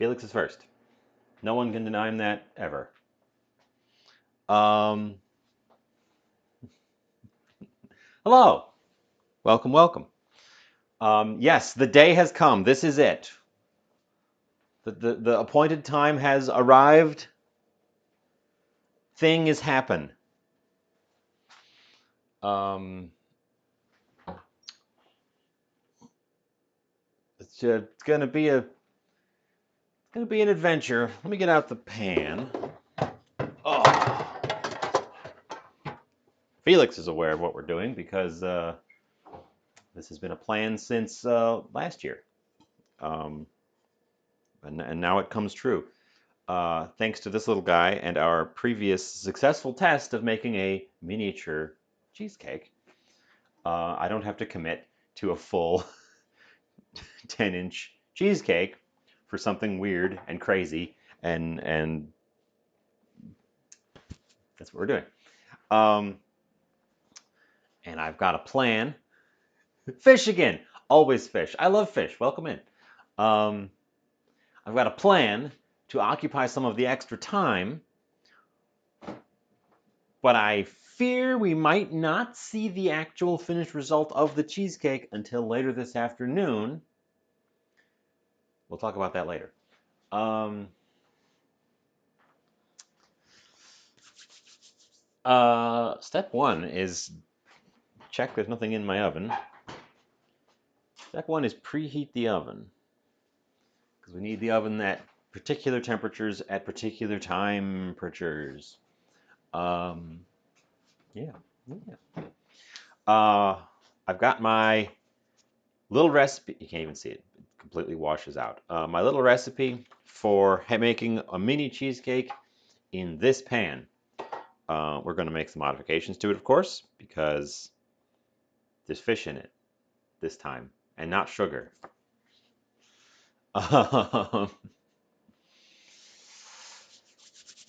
Felix is first. No one can deny him that ever. Um, Hello. Welcome, welcome. Yes, the day has come. This is it. The appointed time has arrived. Thing is happen. Um, it's gonna be an adventure. Let me get out the pan. Oh, Felix is aware of what we're doing because this has been a plan since last year, um, and now it comes true. Thanks to this little guy and our previous successful test of making a miniature cheesecake, I don't have to commit to a full 10-inch cheesecake for something weird and crazy, and that's what we're doing. Um, and I've got a plan. Fish again, always fish. I love fish. Welcome in. Um, I've got a plan to occupy some of the extra time, but I fear we might not see the actual finished result of the cheesecake until later this afternoon. We'll talk about that later. Step one is check there's nothing in my oven. Step one is preheat the oven because we need the oven at particular temperatures at particular temperatures. Um, yeah, yeah. I've got my little recipe. You can't even see it. It completely washes out. My little recipe for making a mini cheesecake in this pan. We're going to make some modifications to it, of course, because there's fish in it this time and not sugar.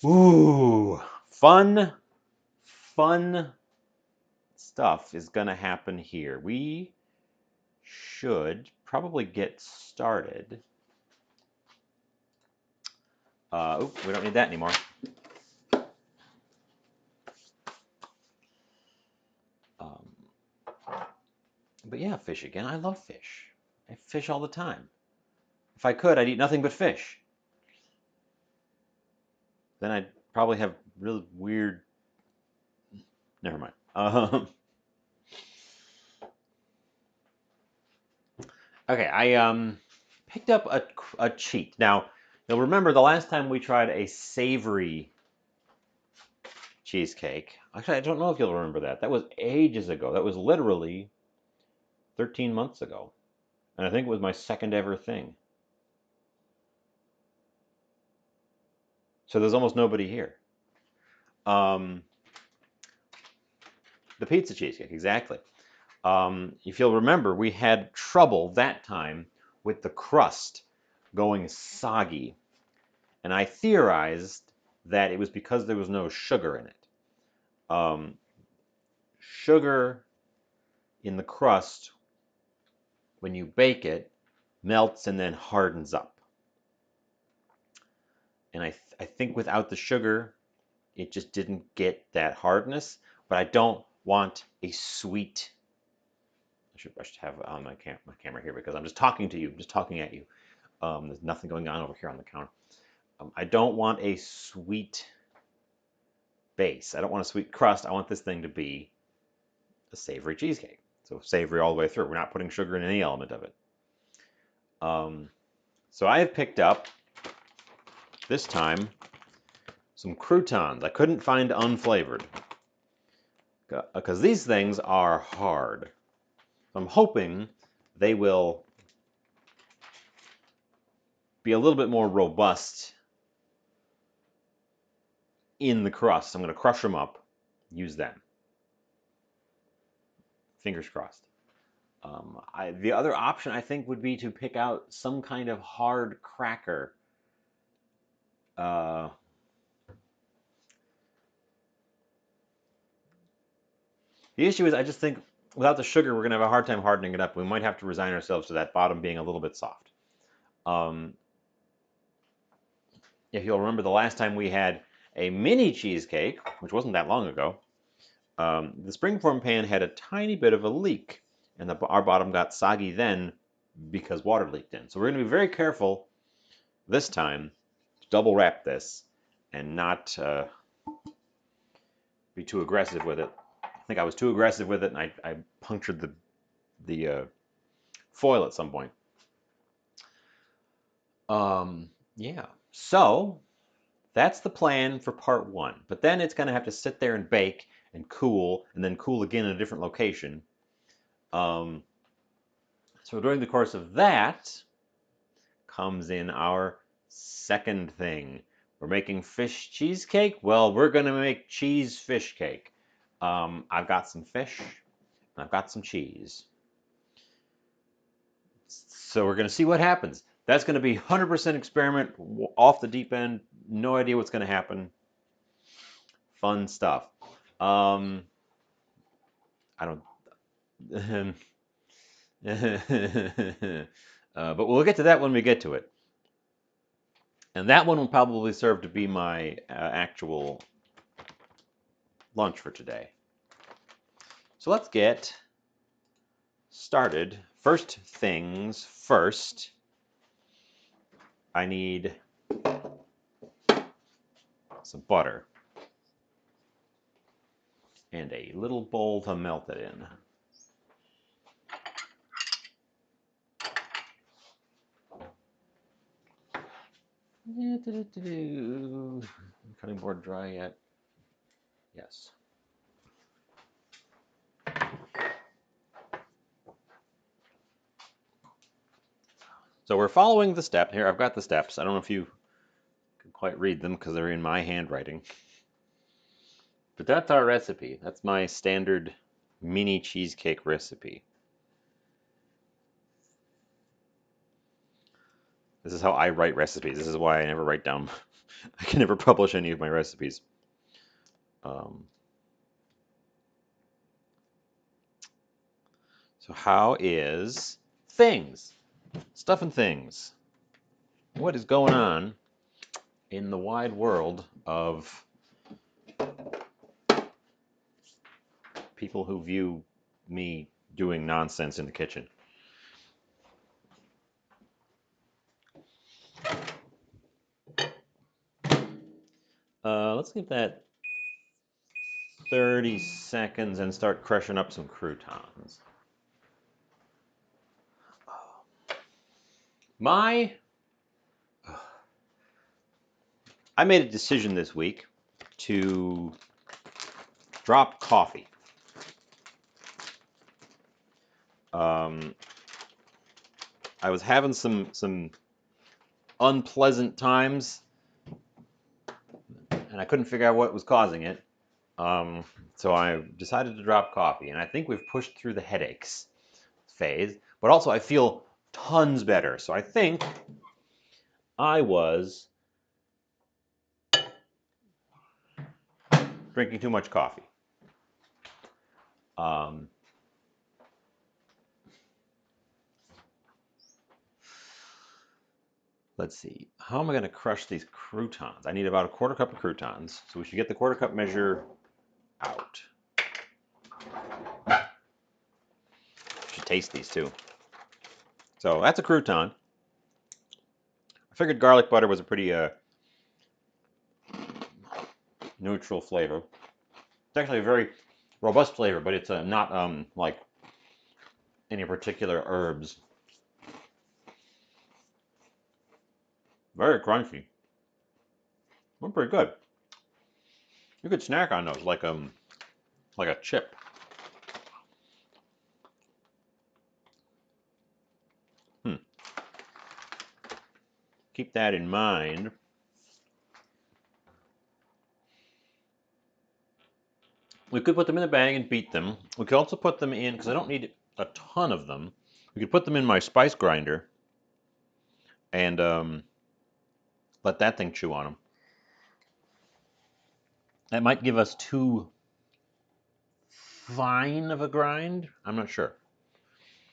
Ooh, fun stuff is going to happen here. We should probably get started. We don't need that anymore. But yeah, fish again. I love fish. I fish all the time. If I could, I'd eat nothing but fish. Then I'd probably have really weird. Never mind. Okay, I picked up a cheat. Now, you'll remember the last time we tried a savory cheesecake. Actually, I don't know if you'll remember that. That was ages ago. That was literally 13 months ago. And I think it was my second ever thing. So there's almost nobody here. The pizza cheesecake, exactly. If you'll remember, we had trouble that time with the crust going soggy. And I theorized that it was because there was no sugar in it. Sugar in the crust, when you bake it, melts and then hardens up. And I think without the sugar, it just didn't get that hardness. But I don't want a sweet. I should have on my camera here because I'm just talking to you. I'm just talking at you. There's nothing going on over here on the counter. I don't want a sweet base. I don't want a sweet crust. I want this thing to be a savory cheesecake. So savory all the way through. We're not putting sugar in any element of it. So I have picked up, this time, some croutons. I couldn't find unflavored because these things are hard. I'm hoping they will be a little bit more robust in the crust. I'm going to crush them up, use them. Fingers crossed. The other option I think would be to pick out some kind of hard cracker. The issue is I just think without the sugar, we're going to have a hard time hardening it up. We might have to resign ourselves to that bottom being a little bit soft. if you'll remember the last time we had a mini cheesecake, which wasn't that long ago, the springform pan had a tiny bit of a leak, and our bottom got soggy then because water leaked in. So we're going to be very careful this time to double wrap this and not be too aggressive with it. I think I was too aggressive with it, and I punctured the foil at some point. Yeah. So that's the plan for part 1. But then it's going to have to sit there and bake and cool, and then cool again in a different location. So during the course of that comes in our second thing. We're making fish cheesecake. Well, we're going to make cheese fish cake. I've got some fish, and I've got some cheese. So we're going to see what happens. That's going to be 100% experiment, off the deep end. No idea what's going to happen. Fun stuff. I don't. But we'll get to that when we get to it. And that one will probably serve to be my actual lunch for today. So let's get started. First things first, I need some butter and a little bowl to melt it in. Cutting board dry yet? Yes. So we're following the step here. I've got the steps. I don't know if you can quite read them because they're in my handwriting. But that's our recipe. That's my standard mini cheesecake recipe. This is how I write recipes. This is why I never write down. I can never publish any of my recipes. So how is things? Stuff and things. What is going on in the wide world of people who view me doing nonsense in the kitchen? Let's give that 30 seconds and start crushing up some croutons. I made a decision this week to drop coffee. I was having some unpleasant times, and I couldn't figure out what was causing it. So I decided to drop coffee, and I think we've pushed through the headaches phase, but also I feel tons better. So I think I was drinking too much coffee. Let's see. How am I going to crush these croutons? I need about a quarter cup of croutons, so we should get the quarter cup measure out. Should taste these too. So that's a crouton. I figured garlic butter was a pretty neutral flavor. It's actually a very robust flavor, but it's not like any particular herbs. Very crunchy. They're pretty good. You could snack on those like a chip. Keep that in mind. We could put them in a bag and beat them. We could also put them in, because I don't need a ton of them, we could put them in my spice grinder and let that thing chew on them. That might give us too fine of a grind. I'm not sure.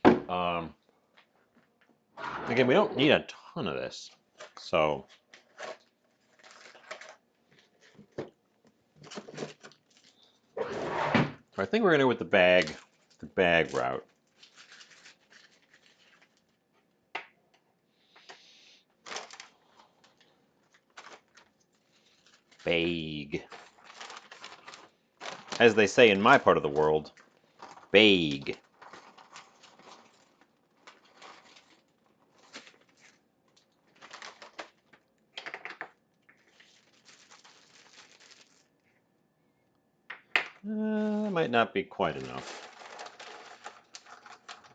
Again, we don't need a ton of this, so I think we're gonna go with the bag route. Bag. As they say in my part of the world, bag. That might not be quite enough.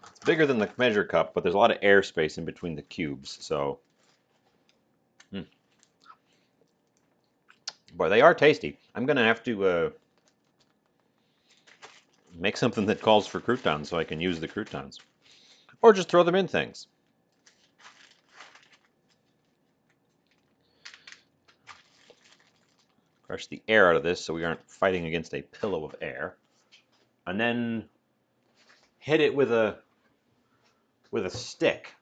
It's bigger than the measure cup, but there's a lot of airspace in between the cubes, so. Boy, they are tasty. I'm gonna have to make something that calls for croutons so I can use the croutons. Or just throw them in things. Crush the air out of this so we aren't fighting against a pillow of air. And then hit it with a stick.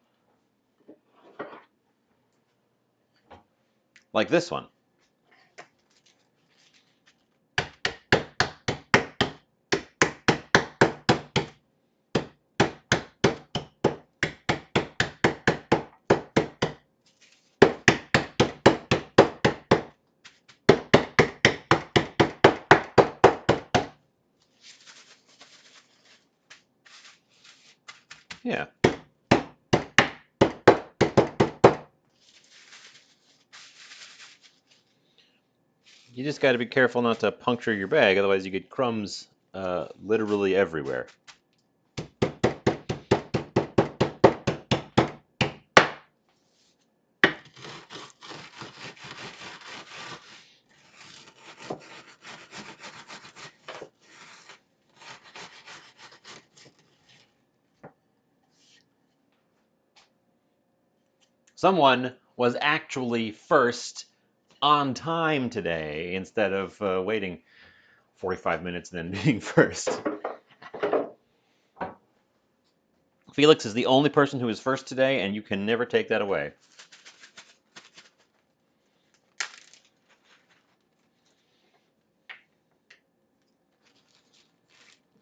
Like this one. Yeah. You just got to be careful not to puncture your bag, otherwise you get crumbs literally everywhere. Someone was actually first on time today instead of waiting 45 minutes and then being first. Felix is the only person who is first today, and you can never take that away.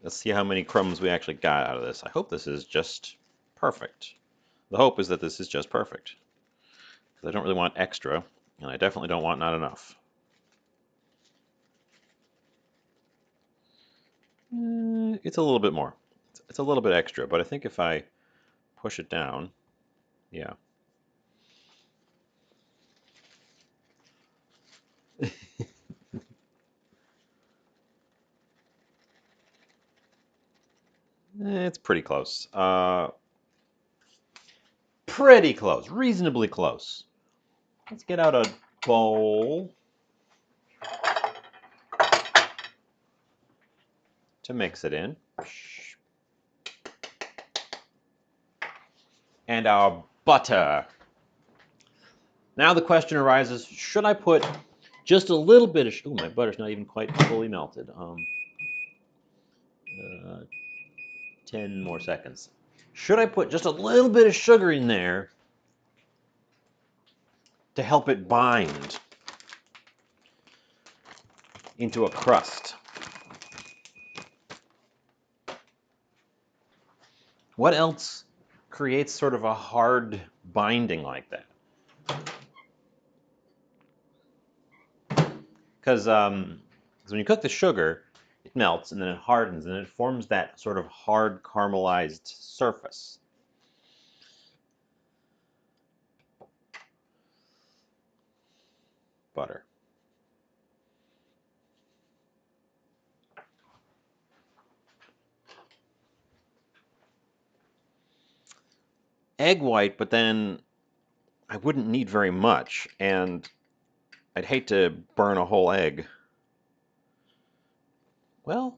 Let's see how many crumbs we actually got out of this. I hope this is just perfect. The hope is that this is just perfect. Because I don't really want extra, and I definitely don't want not enough. It's a little bit more. It's a little bit extra, but I think if I push it down, yeah. It's pretty close. Pretty close. Reasonably close. Let's get out a bowl to mix it in. And our butter. Now the question arises, should I put just a little bit of... Ooh, my butter's not even quite fully melted. 10 more seconds. Should I put just a little bit of sugar in there to help it bind into a crust? What else creates sort of a hard binding like that? Because when you cook the sugar, it melts and then it hardens and it forms that sort of hard caramelized surface. Butter. Egg white, but then I wouldn't need very much, and I'd hate to burn a whole egg. Well,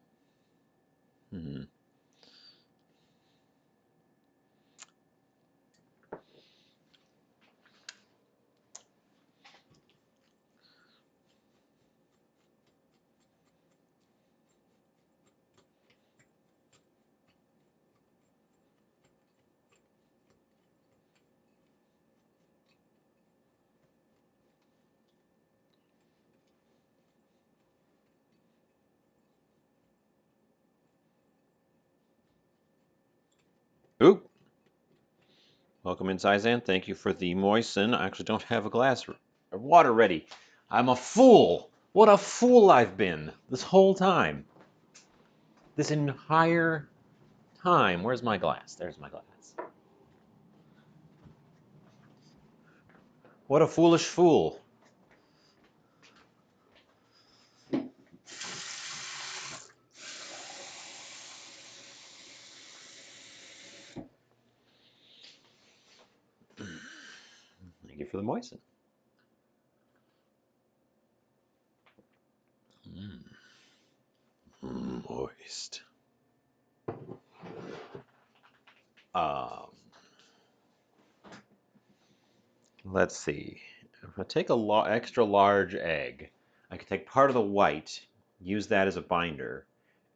Welcome in, Zaizan. Thank you for the moisten. I actually don't have a glass of water ready. I'm a fool. What a fool I've been this whole time. This entire time. Where's my glass? There's my glass. What a foolish fool. Thank you for the moisten. Moist. Let's see. If I take a extra large egg, I can take part of the white, use that as a binder,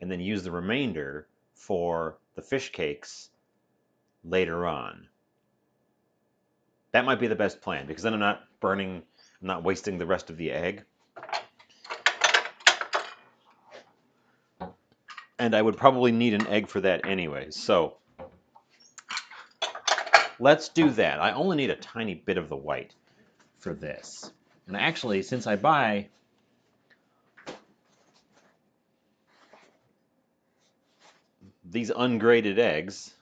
and then use the remainder for the fish cakes later on. That might be the best plan because then I'm not wasting the rest of the egg. And I would probably need an egg for that anyways. So let's do that. I only need a tiny bit of the white for this. And actually, since I buy these ungraded eggs,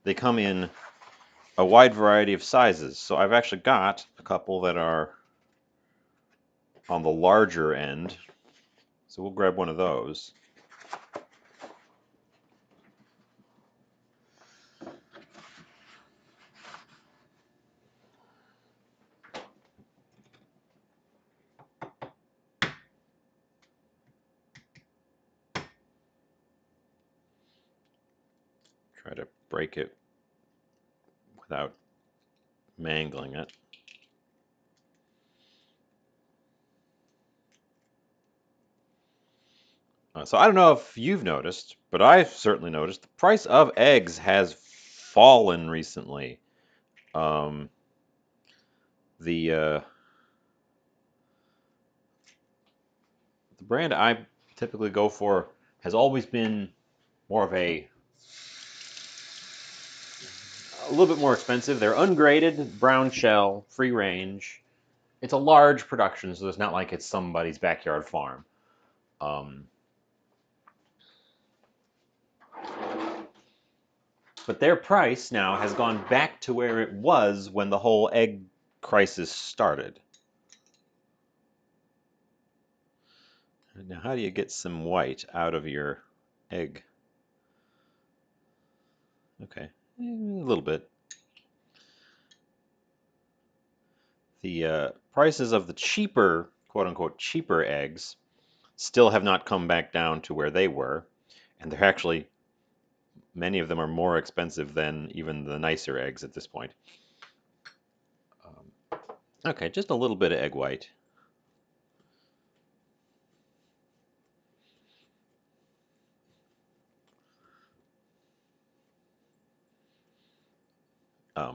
they come in a wide variety of sizes. So I've actually got a couple that are on the larger end. So we'll grab one of those. Try to break it without mangling it. So I don't know if you've noticed, but I've certainly noticed the price of eggs has fallen recently. Um, the brand I typically go for has always been more of a little bit more expensive. They're ungraded, brown shell, free range. It's a large production, so it's not like it's somebody's backyard farm. But their price now has gone back to where it was when the whole egg crisis started. Now, how do you get some white out of your egg? Okay, a little bit. The prices of the cheaper, quote unquote, cheaper eggs still have not come back down to where they were. And they're actually, many of them are more expensive than even the nicer eggs at this point. Okay, just a little bit of egg white.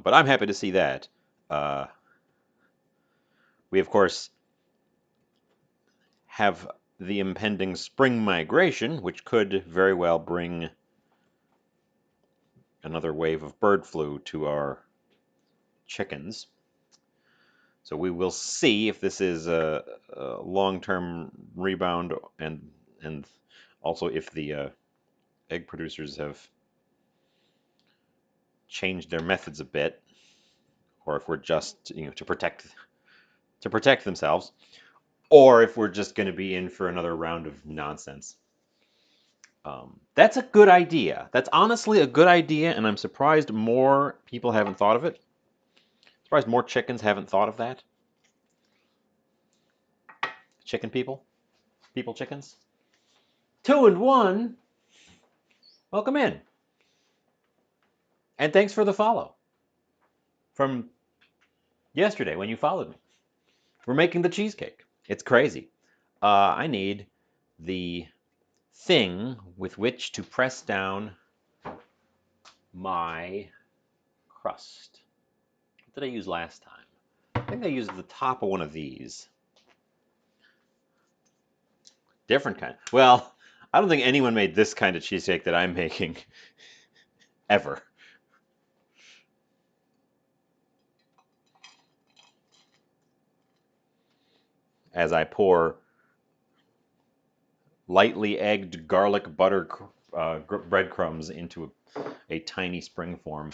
But I'm happy to see that. We, of course, have the impending spring migration, which could very well bring another wave of bird flu to our chickens. So we will see if this is a long-term rebound, and also if the egg producers have changed their methods a bit, or if we're just to protect themselves, or if we're just going to be in for another round of nonsense. That's a good idea. That's honestly a good idea, and I'm surprised more people haven't thought of it. Surprised more chickens haven't thought of that. Chicken people? People chickens? 2 and 1. Welcome in. And thanks for the follow from yesterday when you followed me. We're making the cheesecake. It's crazy. I need the thing with which to press down my crust. What did I use last time? I think I used the top of one of these. Different kind. Well, I don't think anyone made this kind of cheesecake that I'm making ever. as I pour lightly egged garlic butter breadcrumbs into a tiny spring form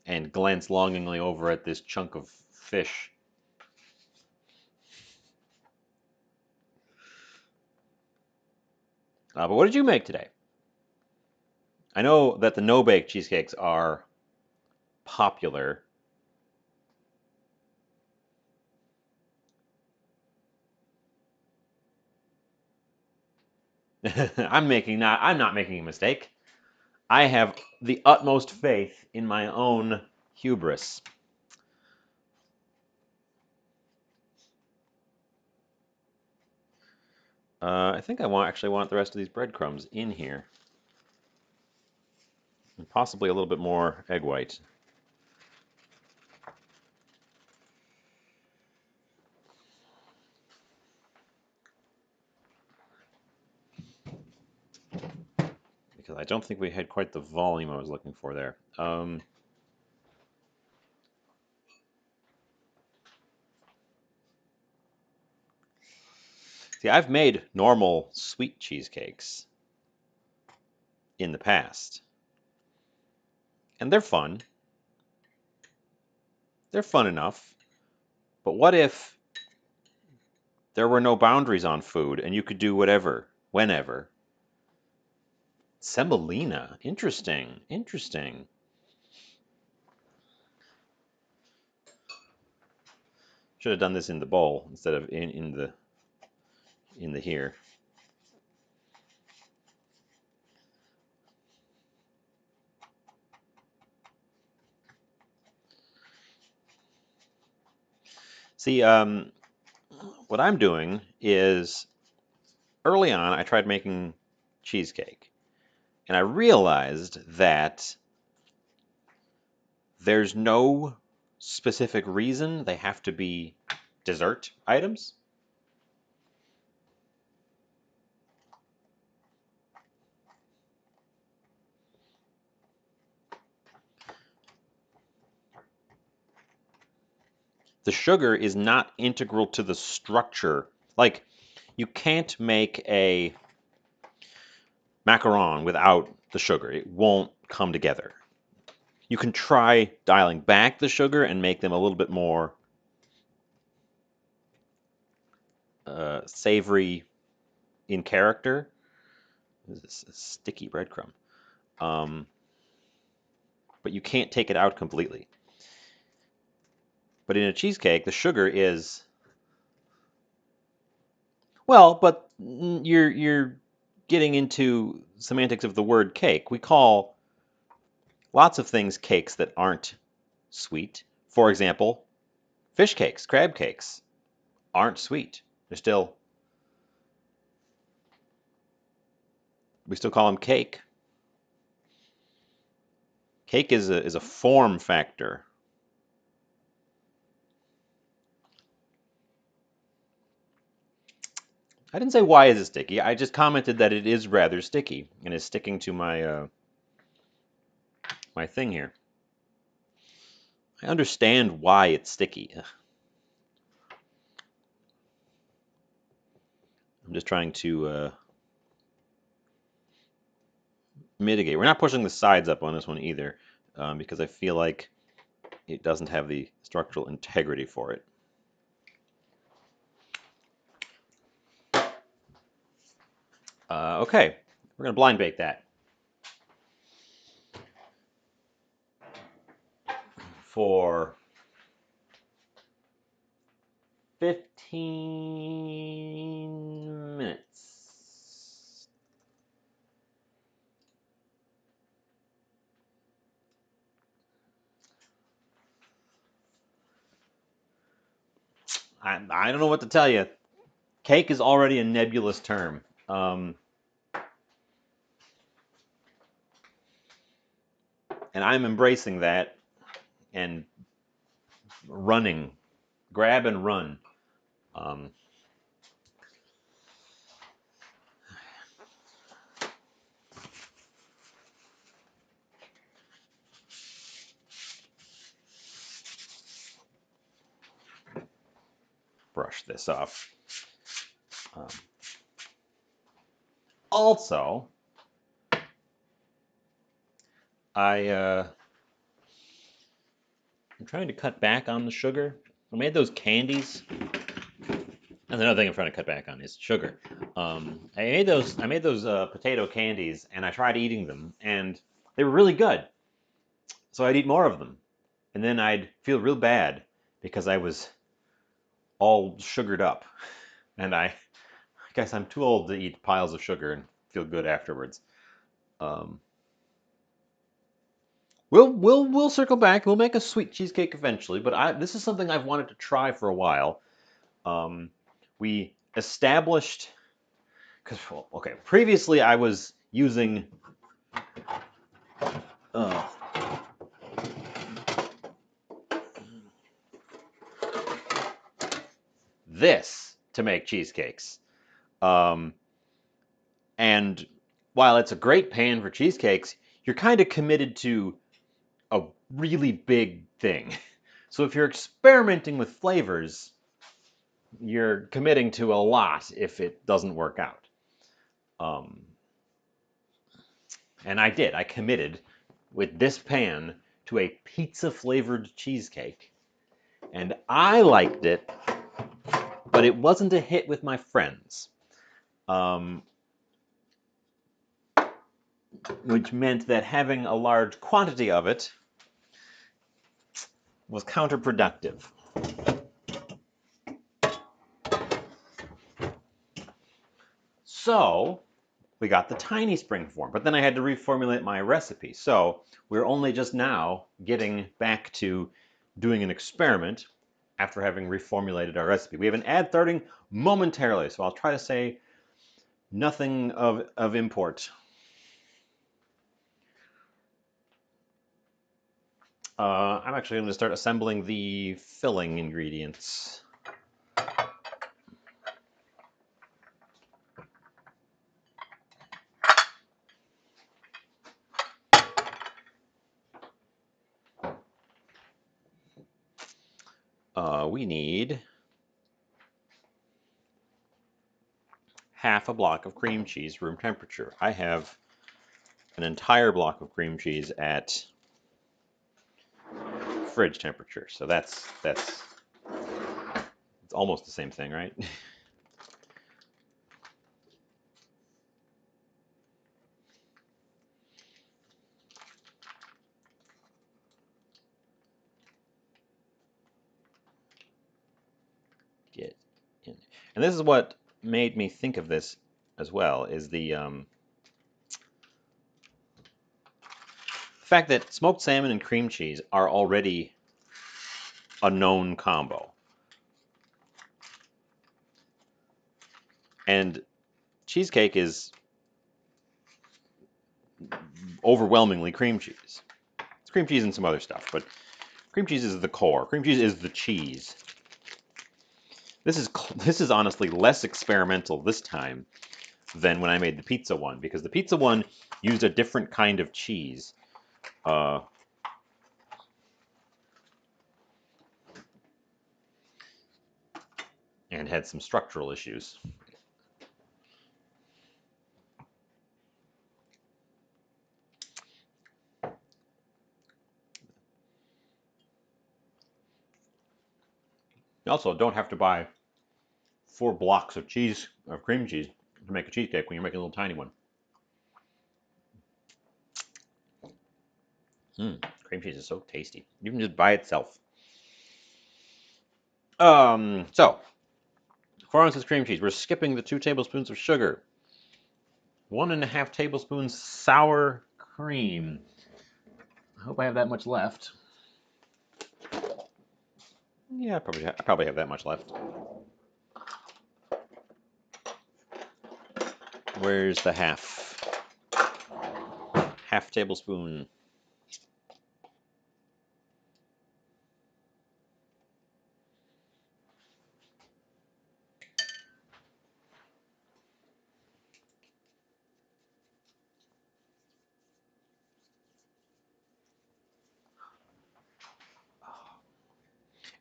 and glance longingly over at this chunk of fish. But what did you make today? I know that the no-bake cheesecakes are popular. I'm not making a mistake. I have the utmost faith in my own hubris. I think actually want the rest of these breadcrumbs in here. And possibly a little bit more egg white. Because I don't think we had quite the volume I was looking for there. See, I've made normal sweet cheesecakes in the past. And they're fun. They're fun enough. But what if there were no boundaries on food and you could do whatever, whenever? Semolina. Interesting. Interesting. Should have done this in the bowl instead of in the here. See, what I'm doing is early on I tried making cheesecake, and I realized that there's no specific reason they have to be dessert items. The sugar is not integral to the structure. Like, you can't make a macaron without the sugar. It won't come together. You can try dialing back the sugar and make them a little bit more savory in character. This is a sticky breadcrumb. But you can't take it out completely. But in a cheesecake, the sugar is well, but you're getting into semantics of the word cake. We call lots of things cakes that aren't sweet. For example, fish cakes, crab cakes aren't sweet. We still call them cake. Cake is a form factor. I didn't say why is it sticky. I just commented that it is rather sticky and is sticking to my my thing here. I understand why it's sticky. I'm just trying to mitigate. We're not pushing the sides up on this one either, because I feel like it doesn't have the structural integrity for it. Okay, we're gonna blind bake that for 15 minutes. I don't know what to tell you. Cake is already a nebulous term. And I'm embracing that and running, grab and run. Um, brush this off. Um, also, I'm trying to cut back on the sugar. I made those candies. That's another thing I'm trying to cut back on is sugar. I made those potato candies, and I tried eating them, and they were really good. So I'd eat more of them, and then I'd feel real bad because I was all sugared up, and I guess I'm too old to eat piles of sugar and feel good afterwards. Um, we'll circle back. We'll make a sweet cheesecake eventually, but this is something I've wanted to try for a while. We established because okay, previously I was using uh, this to make cheesecakes. Um, and while it's a great pan for cheesecakes, you're kind of committed to a really big thing. So if you're experimenting with flavors, you're committing to a lot if it doesn't work out. Um, and I did. I committed with this pan to a pizza flavored cheesecake. And I liked it, but it wasn't a hit with my friends. Which meant that having a large quantity of it was counterproductive. So we got the tiny spring form, but then I had to reformulate my recipe. So we're only just now getting back to doing an experiment after having reformulated our recipe. We have an ad starting momentarily, so I'll try to say nothing of import. I'm actually going to start assembling the filling ingredients. We need half a block of cream cheese, room temperature. I have an entire block of cream cheese at fridge temperature, so that's it's almost the same thing, right? Get in, and this is what made me think of this as well is the fact that smoked salmon and cream cheese are already a known combo. And cheesecake is overwhelmingly cream cheese. It's cream cheese and some other stuff, but cream cheese is the core. Cream cheese is the cheese. This is honestly less experimental this time than when I made the pizza one, because the pizza one used a different kind of cheese. And had some structural issues. You also don't have to buy 4 blocks of cream cheese, to make a cheesecake when you're making a little tiny one. Cream cheese is so tasty, even just by itself. So 4 ounces cream cheese. We're skipping the 2 tablespoons of sugar. 1.5 tablespoons sour cream. I hope I have that much left. Yeah, I probably have that much left. Where's the half? Half tablespoon.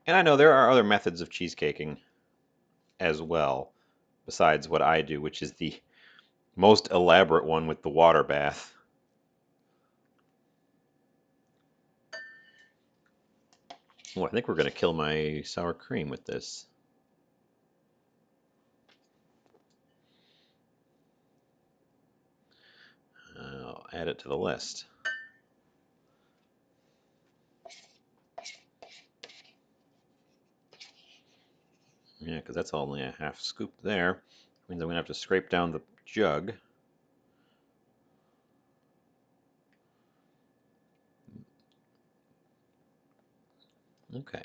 And I know there are other methods of cheesecaking. as well, besides what I do, which is the most elaborate one with the water bath. Oh, I think we're going to kill my sour cream with this. I'll add it to the list. Yeah, because that's only a half scoop there. Means I'm going to have to scrape down the jug. Okay.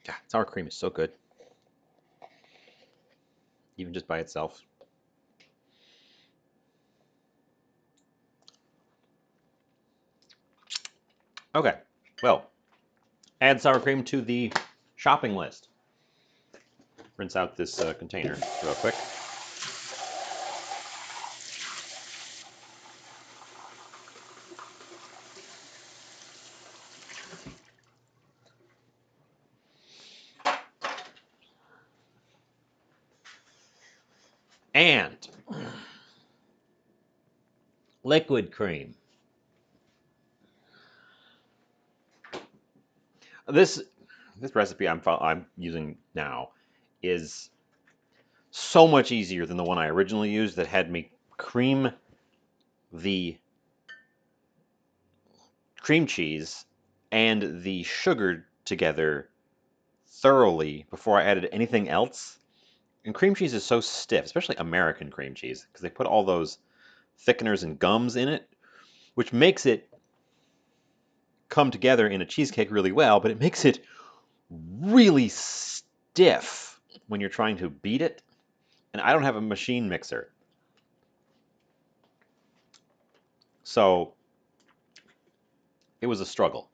God, sour cream is so good. Even just by itself. Okay, well, add sour cream to the shopping list. Rinse out this container real quick. And liquid cream. This recipe I'm using now is so much easier than the one I originally used that had me cream the cream cheese and the sugar together thoroughly before I added anything else. And cream cheese is so stiff, especially American cream cheese, because they put all those thickeners and gums in it, which makes it come together in a cheesecake really well, but it makes it really stiff when you're trying to beat it. And I don't have a machine mixer. So it was a struggle.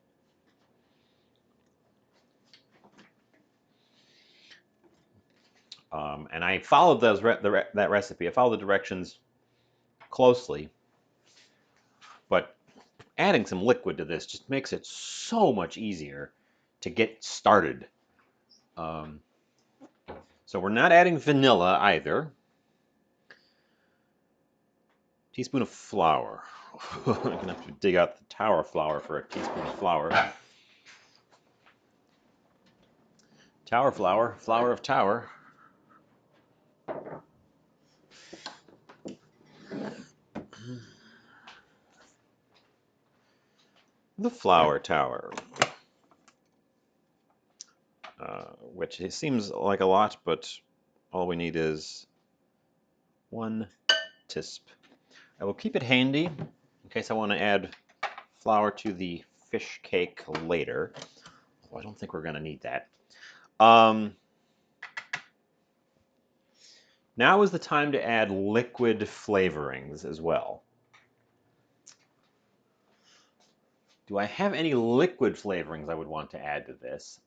And I followed that recipe. I followed the directions closely, but adding some liquid to this just makes it so much easier to get started. So we're not adding vanilla either. Teaspoon of flour. I'm gonna have to dig out the tower flour for a teaspoon of flour. Tower flour, flour of tower. The flour tower. Which it seems like a lot, but all we need is 1 tisp. I will keep it handy in case I want to add flour to the fish cake later. Oh, I don't think we're going to need that. Now is the time to add liquid flavorings as well. Do I have any liquid flavorings I would want to add to this?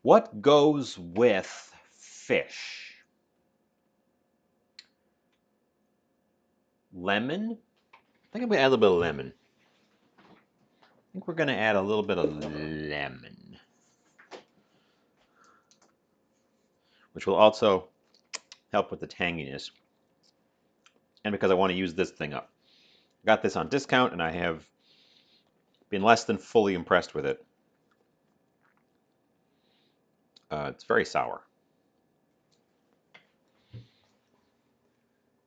What goes with fish? Lemon? I think I'm going to add a little bit of lemon. I think we're going to add a little bit of lemon, which will also help with the tanginess. And because I want to use this thing up. I got this on discount, and I have been less than fully impressed with it. It's very sour.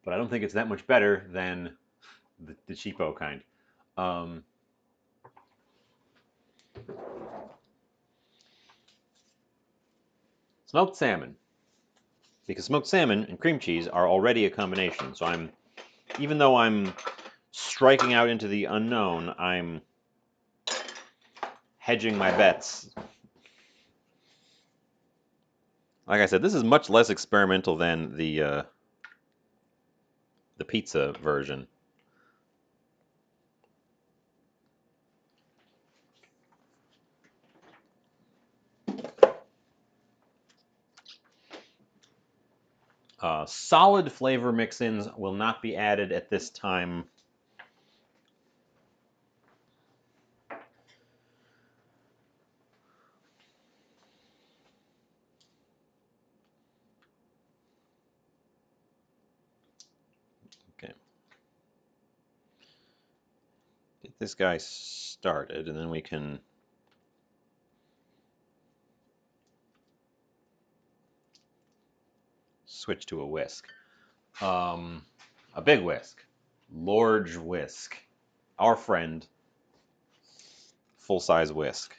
But I don't think it's that much better than the cheapo kind. Smoked salmon. Because smoked salmon and cream cheese are already a combination. So even though I'm striking out into the unknown, I'm hedging my bets. Like I said, this is much less experimental than the pizza version. Solid flavor mix-ins will not be added at this time. Okay. Get this guy started, and then we can switch to a whisk. A big whisk. Large whisk. Our friend. Full-size whisk.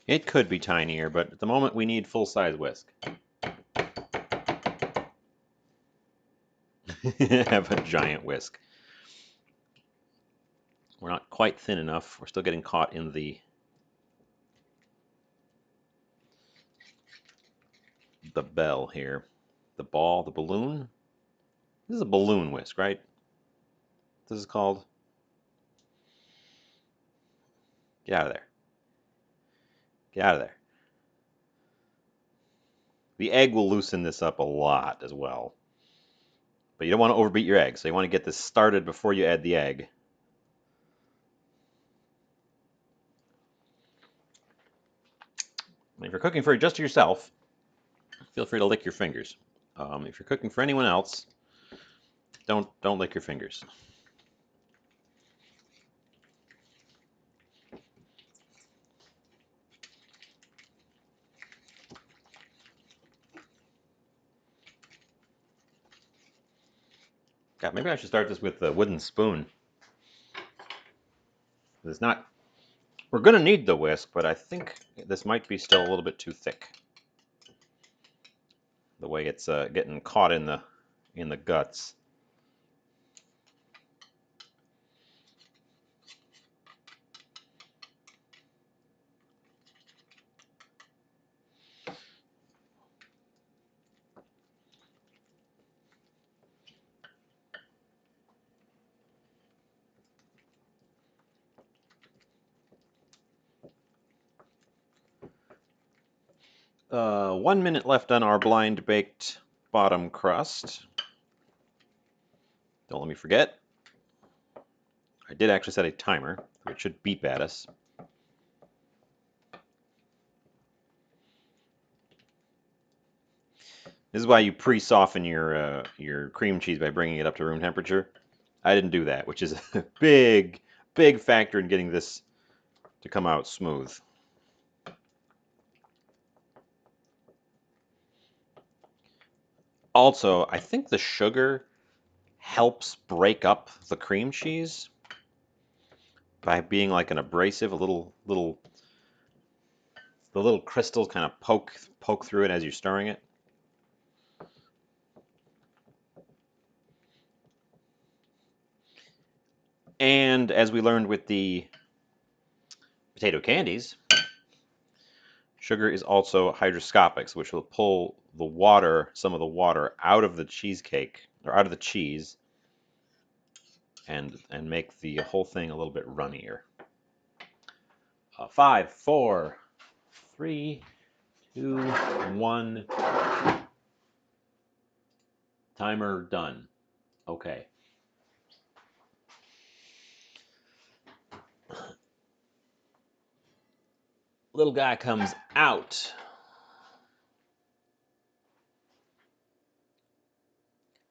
It could be tinier, but at the moment we need full-size whisk. Have a giant whisk. We're not quite thin enough. We're still getting caught in the bell here. The ball, the balloon. This is a balloon whisk, right? This is called. Get out of there. Get out of there. The egg will loosen this up a lot as well. But you don't want to overbeat your egg, so you want to get this started before you add the egg. And if you're cooking for just yourself, feel free to lick your fingers. If you're cooking for anyone else, don't lick your fingers. God, maybe I should start this with the wooden spoon. It's not. We're going to need the whisk, but I think this might be still a little bit too thick. The way it's getting caught in the guts. One minute left on our blind baked bottom crust. Don't let me forget. I did actually set a timer, so it should beep at us. This is why you pre-soften your cream cheese by bringing it up to room temperature. I didn't do that, which is a big factor in getting this to come out smooth. Also, I think the sugar helps break up the cream cheese by being like an abrasive, the little crystals kind of poke through it as you're stirring it. And as we learned with the potato candies, sugar is also hygroscopic, which will pull the water, some of the water, out of the cheesecake or out of the cheese, and make the whole thing a little bit runnier. 5, 4, 3, 2, 1. Timer done. Okay. Little guy comes out.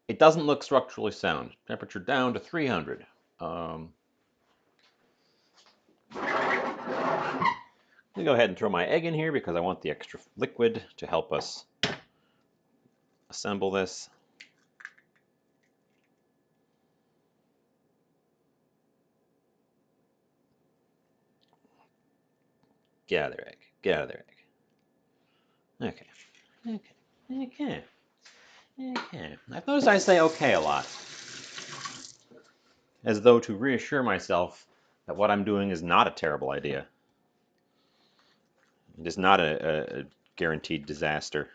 It doesn't look structurally sound. Temperature down to 300. I'm gonna go ahead and throw my egg in here because I want the extra liquid to help us assemble this. Get out of there, egg. Get out of there, egg. Okay. Okay. Okay. Okay. I've noticed I say okay a lot, as though to reassure myself that what I'm doing is not a terrible idea. It is not a guaranteed disaster.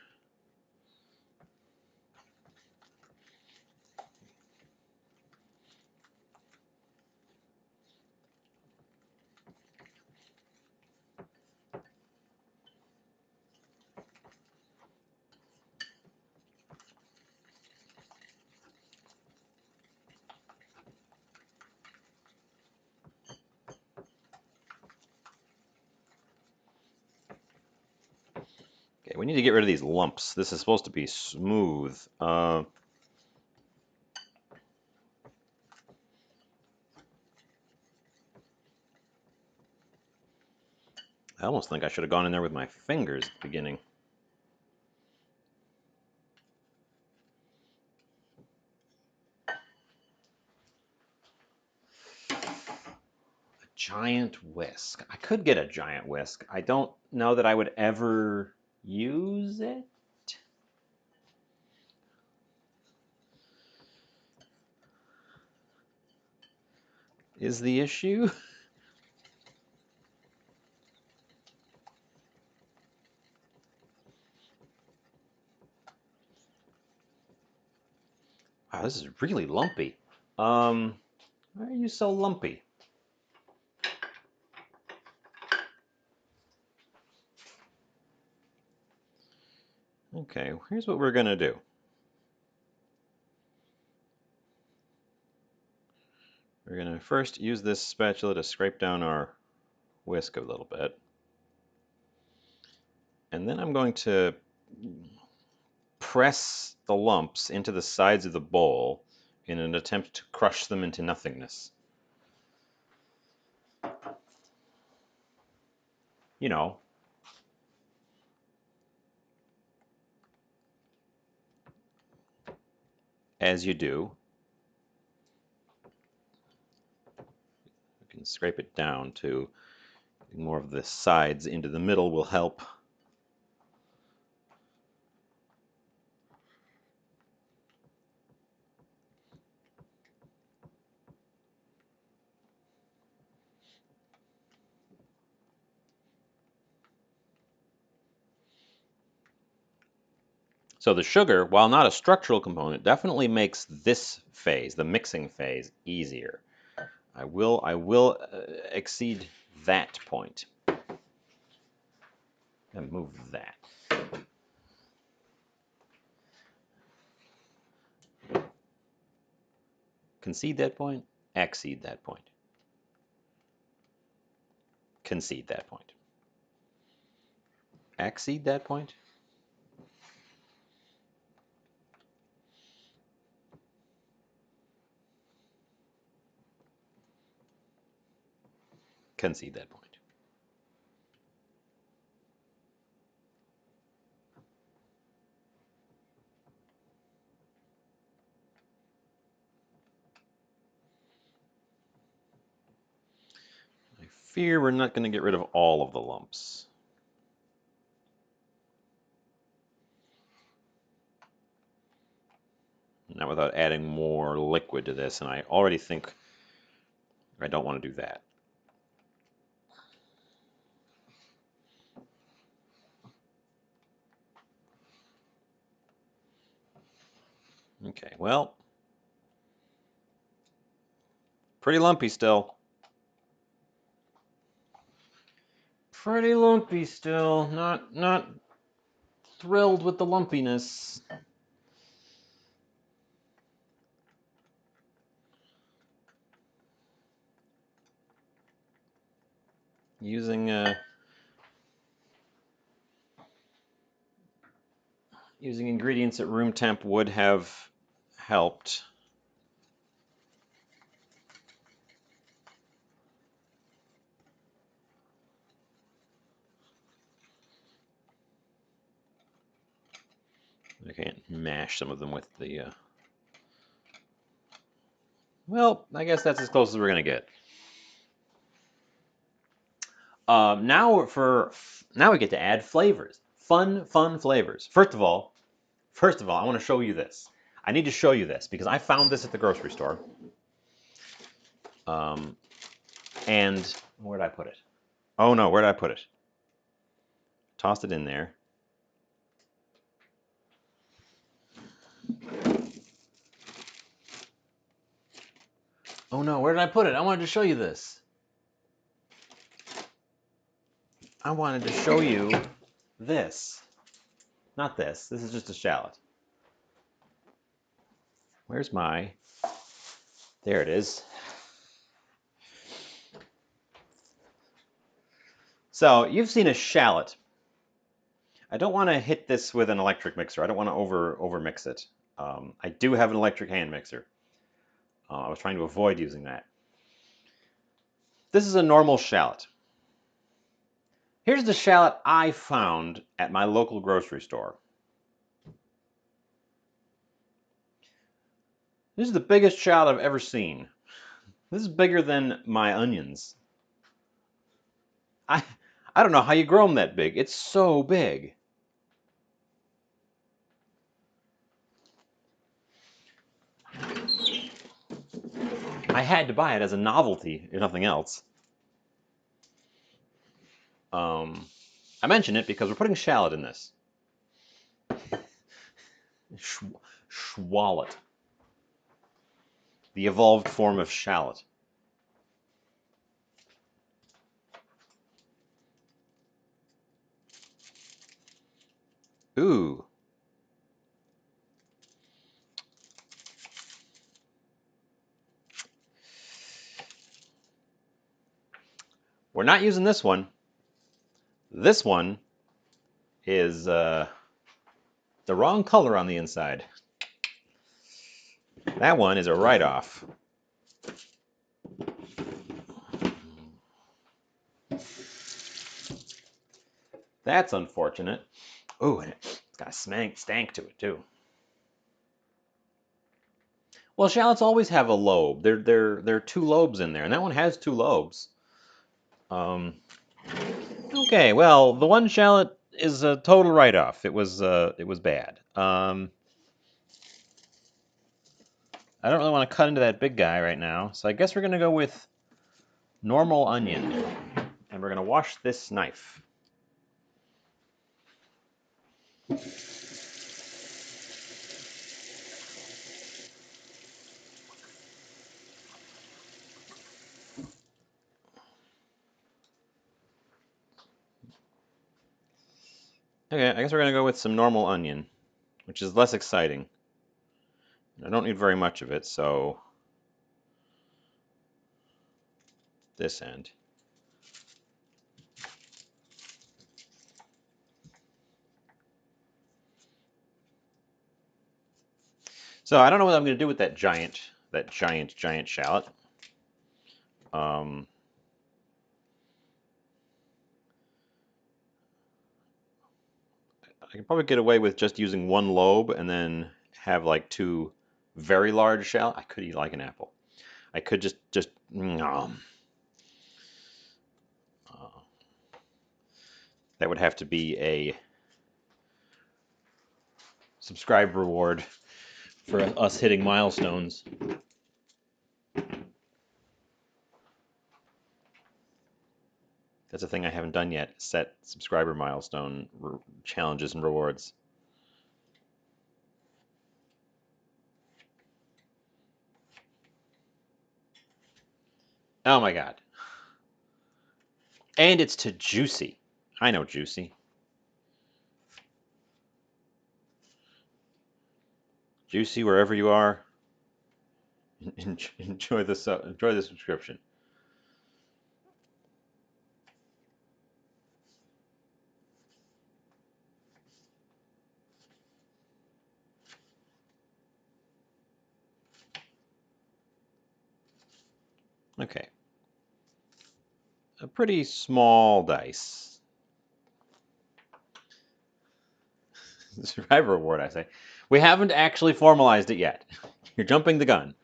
Okay, we need to get rid of these lumps. This is supposed to be smooth. I almost think I should have gone in there with my fingers at the beginning. A giant whisk. I could get a giant whisk. I don't know that I would ever use it. Is the issue? Wow, this is really lumpy. Why are you so lumpy? Okay, here's what we're gonna do. We're gonna first use this spatula to scrape down our whisk a little bit. And then I'm going to press the lumps into the sides of the bowl in an attempt to crush them into nothingness. You know, as you do. You can scrape it down too. More of the sides into the middle will help. So the sugar, while not a structural component, definitely makes this phase, the mixing phase, easier. I will exceed that point. And move that. Concede that point, exceed that point. Concede that point. Exceed that point. Concede that point. I fear we're not going to get rid of all of the lumps. Not without adding more liquid to this, and I already think I don't want to do that. Okay, well, pretty lumpy still. Pretty lumpy still. Not thrilled with the lumpiness. Using ingredients at room temp would have helped. I can't mash some of them with the... Well, I guess that's as close as we're going to get. Now we get to add flavors. Fun flavors. First of all, I want to show you this. I need to show you this because I found this at the grocery store. And where did I put it? Oh no, where did I put it? Tossed it in there. Oh no, where did I put it? I wanted to show you this. I wanted to show you this. Not this. This is just a shallot. Where's my... There it is. So, you've seen a shallot. I don't want to hit this with an electric mixer. I don't want to over mix it. I do have an electric hand mixer. I was trying to avoid using that. This is a normal shallot. Here's the shallot I found at my local grocery store. This is the biggest shallot I've ever seen. This is bigger than my onions. I don't know how you grow them that big. It's so big. I had to buy it as a novelty, if nothing else. I mention it because we're putting shallot in this. Shwallot. The evolved form of shallot. Ooh. We're not using this one. This one is the wrong color on the inside. That one is a write-off. That's unfortunate. Ooh, and it's got a stank to it too. Well, shallots always have a lobe. There are two lobes in there, and that one has two lobes. Okay, well, the one shallot is a total write-off. It was bad. I don't really want to cut into that big guy right now, so I guess we're gonna go with normal onion, and we're gonna wash this knife. Okay, I guess we're gonna go with some normal onion, which is less exciting. I don't need very much of it, so this end. So I don't know what I'm going to do with that giant shallot. I can probably get away with just using one lobe and then have like two very large shallots. I could eat like an apple. I could just that would have to be a subscribe reward for us hitting milestones. That's a thing I haven't done yet. Set subscriber milestone challenges and rewards. Oh my god. And it's to Juicy. I know Juicy. Juicy, wherever you are, enjoy the subscription. Okay. A pretty small dice. Survivor reward, I say. We haven't actually formalized it yet. You're jumping the gun.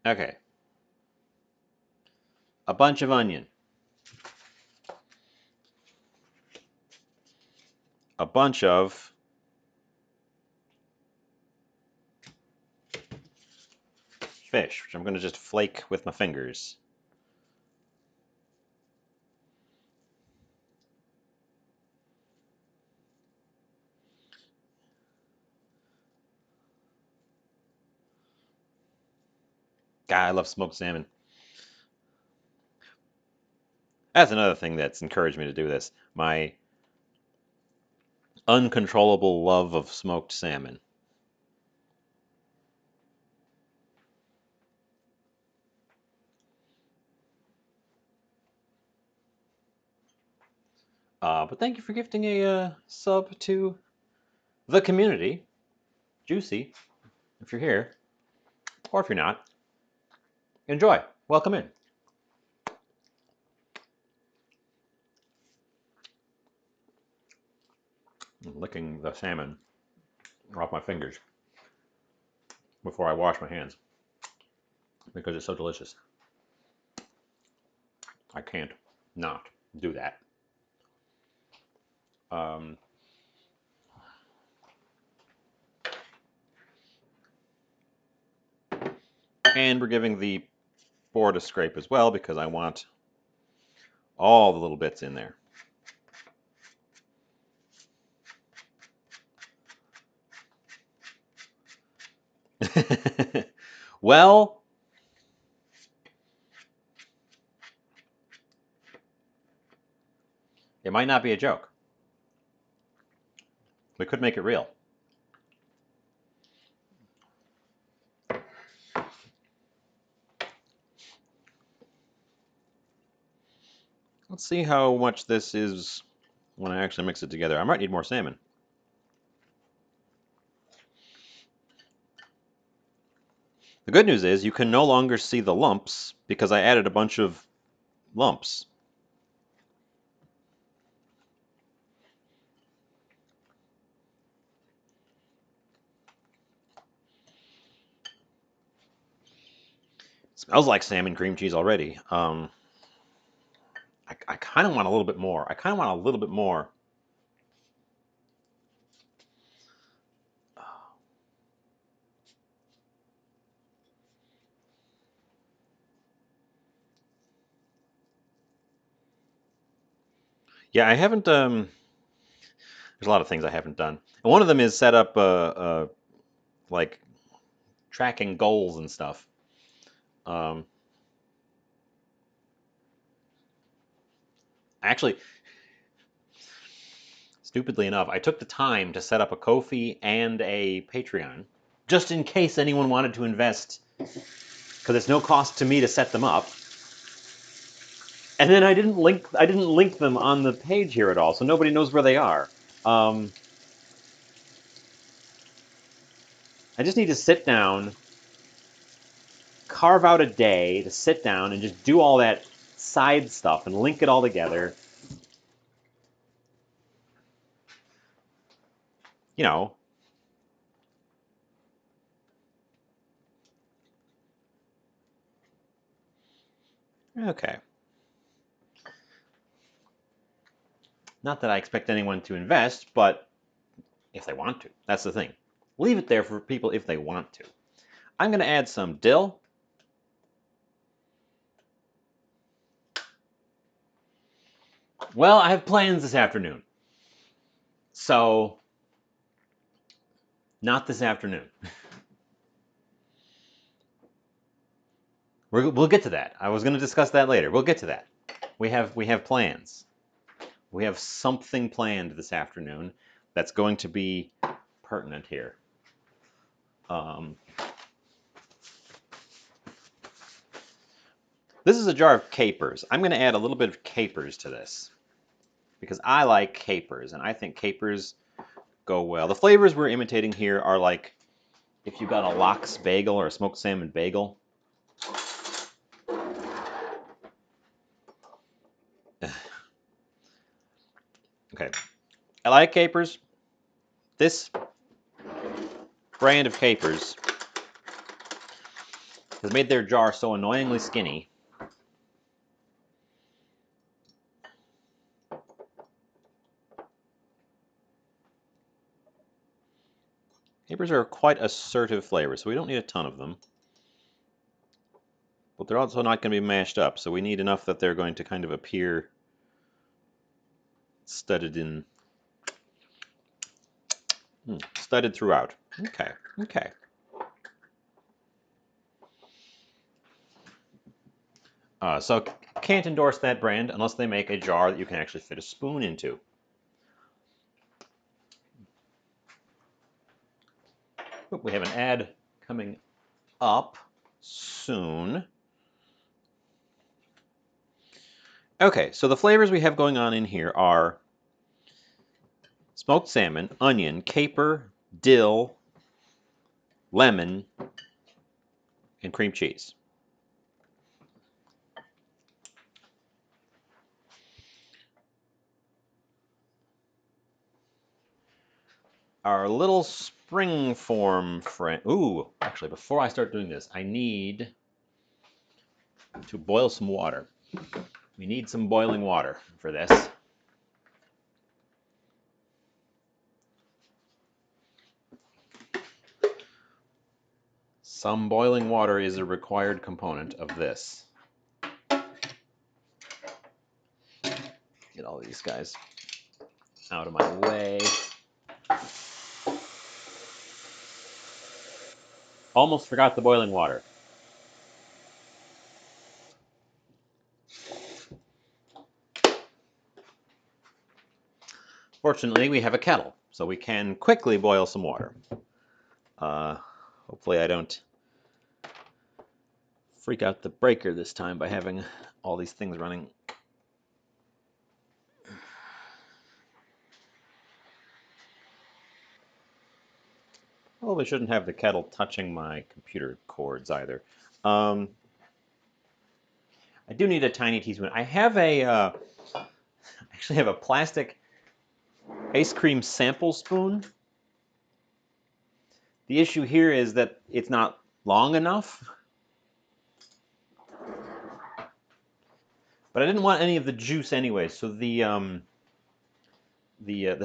Okay. A bunch of onion. A bunch of fish, which I'm going to just flake with my fingers. God, I love smoked salmon. That's another thing that's encouraged me to do this. My uncontrollable love of smoked salmon. But thank you for gifting a sub to the community. Juicy, if you're here, or if you're not, enjoy. Welcome in. I'm licking the salmon off my fingers before I wash my hands because it's so delicious. I can't not do that. Um, and we're giving the board a scrape as well because I want all the little bits in there. Well, it might not be a joke. We could make it real. Let's see how much this is when I actually mix it together. I might need more salmon. The good news is you can no longer see the lumps because I added a bunch of lumps. Smells like salmon cream cheese already. I kind of want a little bit more. I kind of want a little bit more. Yeah, I haven't. There's a lot of things I haven't done, and one of them is set up like tracking goals and stuff. Um, Actually, stupidly enough, I took the time to set up a Ko-fi and a Patreon just in case anyone wanted to invest, because it's no cost to me to set them up. And then I didn't link them on the page here at all, so nobody knows where they are. Um, I just need to sit down, carve out a day to sit down and just do all that side stuff and link it all together. You know. Okay. Not that I expect anyone to invest, but if they want to. That's the thing. Leave it there for people if they want to. I'm going to add some dill. Well, I have plans this afternoon. So, not this afternoon. We'll get to that. I was going to discuss that later. We'll get to that. We have plans. We have something planned this afternoon that's going to be pertinent here. This is a jar of capers. I'm going to add a little bit of capers to this because I like capers, and I think capers go well. The flavors we're imitating here are like if you got a lox bagel or a smoked salmon bagel. Okay, I like capers. This brand of capers has made their jar so annoyingly skinny. Capers are quite assertive flavors, so we don't need a ton of them. But they're also not going to be mashed up, so we need enough that they're going to kind of appear studded in, studded throughout. Okay, okay. So can't endorse that brand unless they make a jar that you can actually fit a spoon into. We have an ad coming up soon. Okay, so the flavors we have going on in here are smoked salmon, onion, caper, dill, lemon, and cream cheese. Our little spring form friend. Ooh, actually, before I start doing this, I need to boil some water. We need some boiling water for this. Some boiling water is a required component of this. Get all these guys out of my way. Almost forgot the boiling water. Fortunately, we have a kettle, so we can quickly boil some water. Hopefully I don't freak out the breaker this time by having all these things running. Probably shouldn't have the kettle touching my computer cords either. I do need a tiny teaspoon. I have actually have a plastic ice cream sample spoon. The issue here is that it's not long enough. But I didn't want any of the juice anyway, so the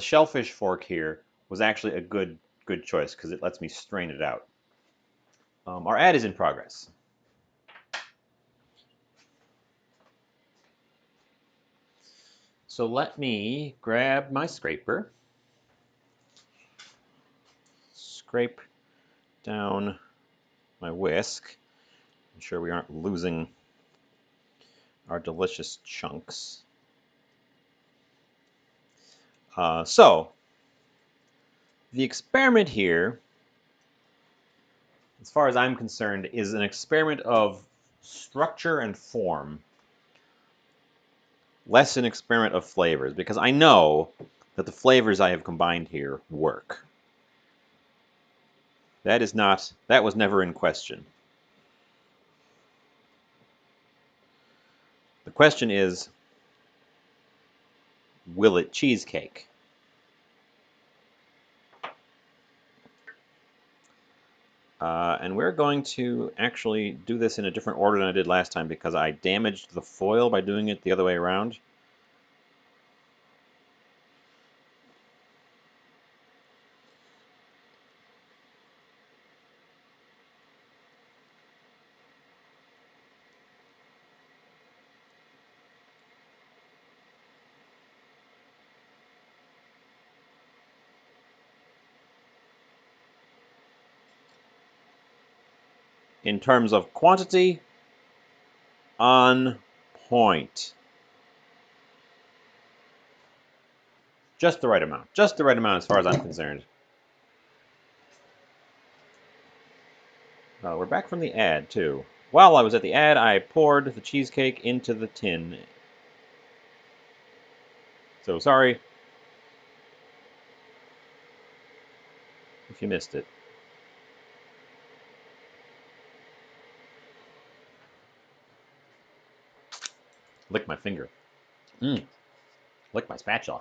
shellfish fork here was actually a good choice because it lets me strain it out. Our ad is in progress. So let me grab my scraper, scrape down my whisk, ensure we aren't losing our delicious chunks. So the experiment here, as far as I'm concerned, is an experiment of structure and form, less an experiment of flavors, because I know that the flavors I have combined here work. That was never in question. The question is, will it cheesecake? And we're going to actually do this in a different order than I did last time because I damaged the foil by doing it the other way around. In terms of quantity, on point. Just the right amount. Just the right amount as far as I'm concerned. We're back from the ad, too. While I was at the ad, I poured the cheesecake into the tin. So sorry if you missed it. Lick my finger. Lick my spatula.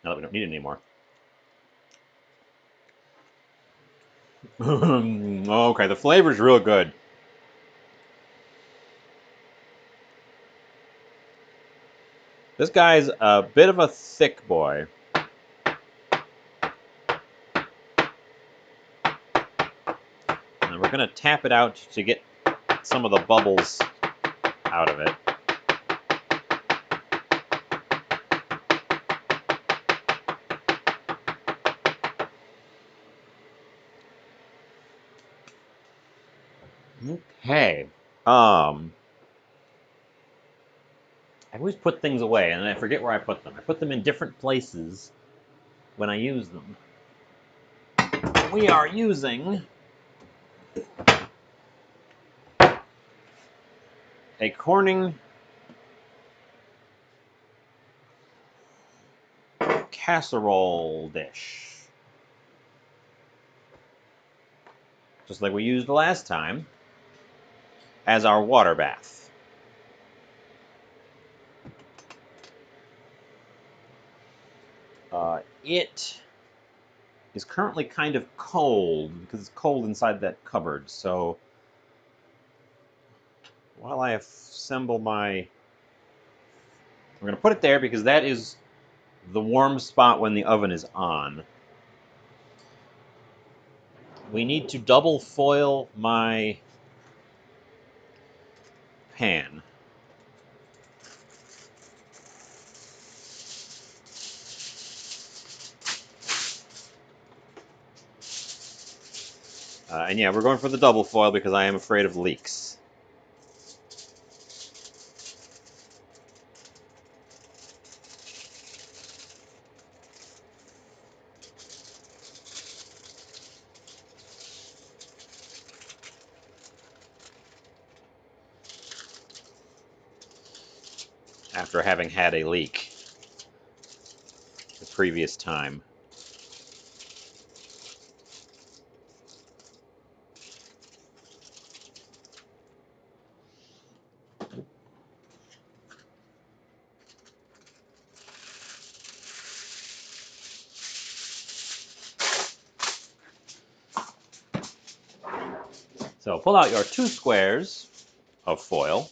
Now that we don't need it anymore. Okay, the flavor's real good. This guy's a bit of a thick boy. And we're going to tap it out to get some of the bubbles out of it. Okay. I always put things away, and I forget where I put them. I put them in different places when I use them. We are using a Corning casserole dish. Just like we used last time as our water bath. It is currently kind of cold because it's cold inside that cupboard. So while I assemble my... We're going to put it there because that is the warm spot when the oven is on. We need to double foil my pan. And yeah, we're going for the double foil because I am afraid of leaks. After having had a leak the previous time. So pull out your 2 squares of foil.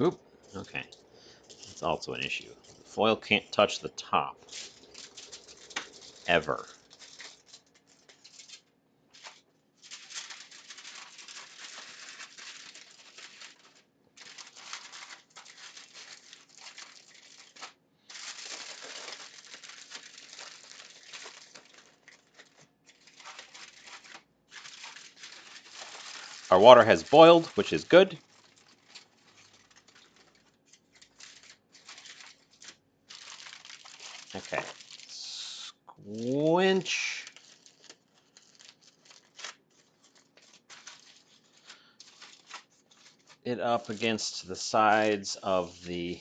Oop, okay. That's also an issue. The foil can't touch the top. Ever. Our water has boiled, which is good. Okay. Squinch. It up against the sides of the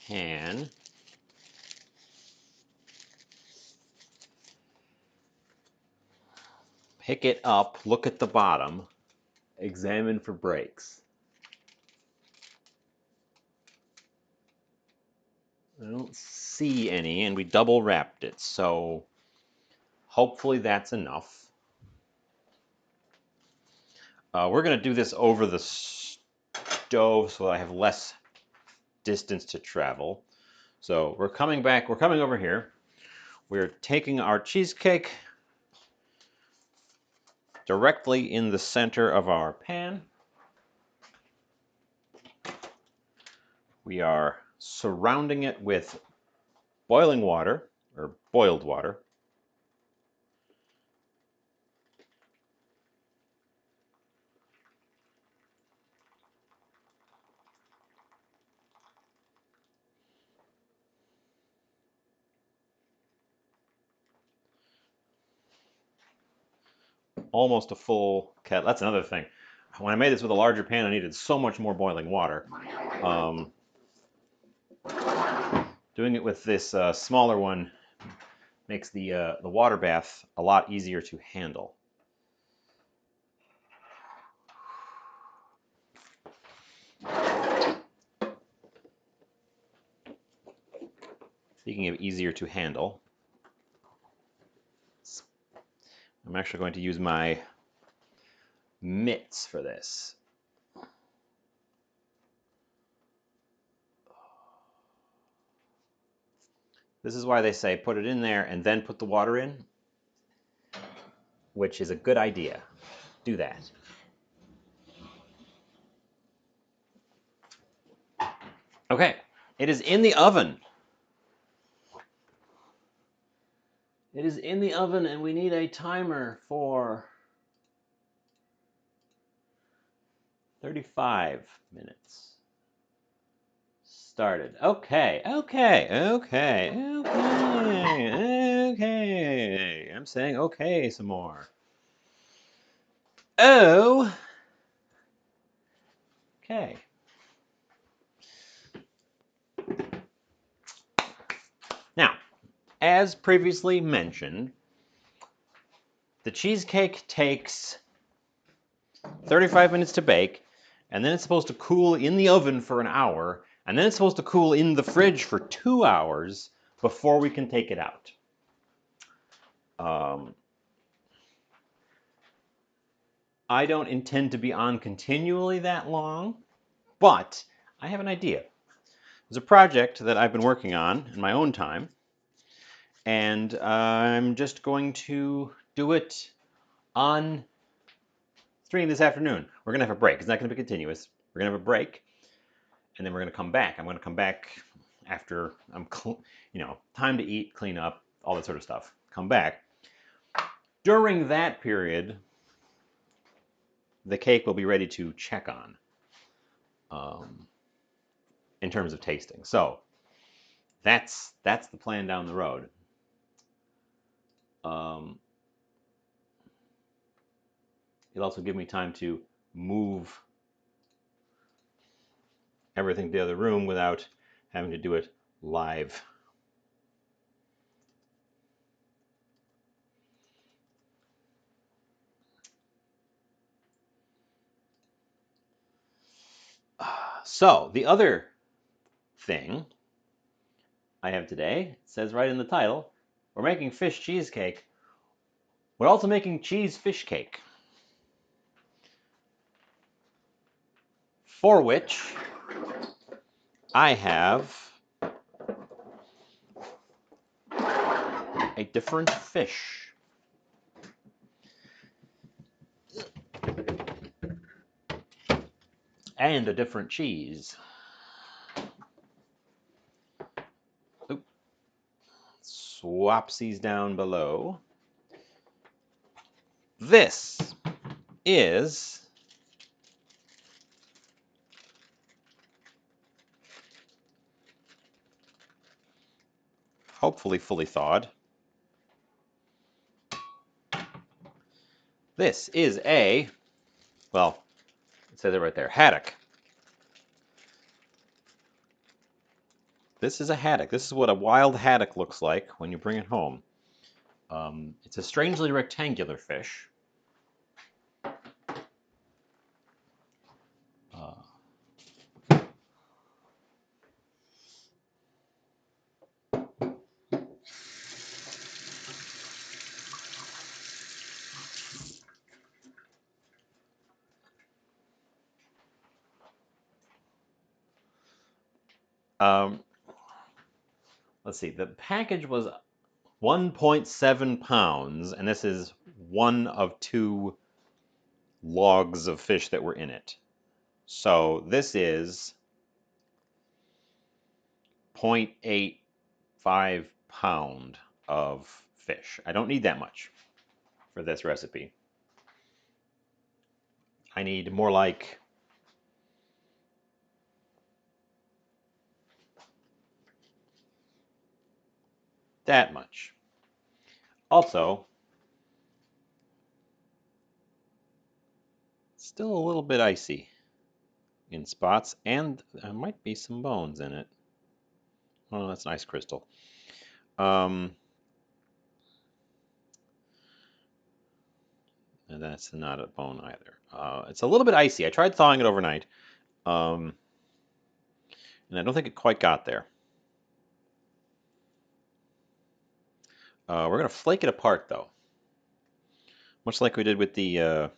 pan. Pick it up, look at the bottom, examine for breaks. I don't see any, and we double wrapped it, so hopefully that's enough. We're going to do this over the stove so I have less distance to travel. So we're coming over here. We're taking our cheesecake directly in the center of our pan. We are surrounding it with boiling water, or boiled water. Almost a full kettle. That's another thing. When I made this with a larger pan, I needed so much more boiling water. Doing it with this smaller one makes the water bath a lot easier to handle. Speaking of easier to handle, I'm actually going to use my mitts for this. This is why they say put it in there and then put the water in, which is a good idea. Do that. Okay, it is in the oven. It is in the oven, and we need a timer for 35 minutes. Started. Okay. I'm saying okay some more. Oh. Okay. Now, as previously mentioned, the cheesecake takes 35 minutes to bake, and then it's supposed to cool in the oven for an hour, and then it's supposed to cool in the fridge for 2 hours before we can take it out. I don't intend to be on continually that long, but I have an idea. There's a project that I've been working on in my own time, and I'm just going to do it on stream this afternoon. We're going to have a break. It's not going to be continuous. We're going to have a break, and then we're going to come back. I'm going to come back after I'm, time to eat, clean up, all that sort of stuff. Come back. During that period, the cake will be ready to check on in terms of tasting. So that's the plan down the road. It'll also give me time to move everything to the other room without having to do it live. So the other thing I have today, it says right in the title, we're making fish cheesecake. We're also making cheese fish cake, for which I have a different fish. And a different cheese. Oop. Swapsies down below. This is hopefully fully thawed. This is a, well, it says it right there, haddock. This is a haddock. This is what a wild haddock looks like when you bring it home. It's a strangely rectangular fish. Let's see, the package was 1.7 pounds, and this is one of 2 logs of fish that were in it. So this is 0.85 pound of fish. I don't need that much for this recipe. I need more like that much. Also, still a little bit icy in spots, and there might be some bones in it. Oh, that's nice crystal. And that's not a bone either. It's a little bit icy. I tried thawing it overnight, and I don't think it quite got there. We're going to flake it apart, though. much like we did with the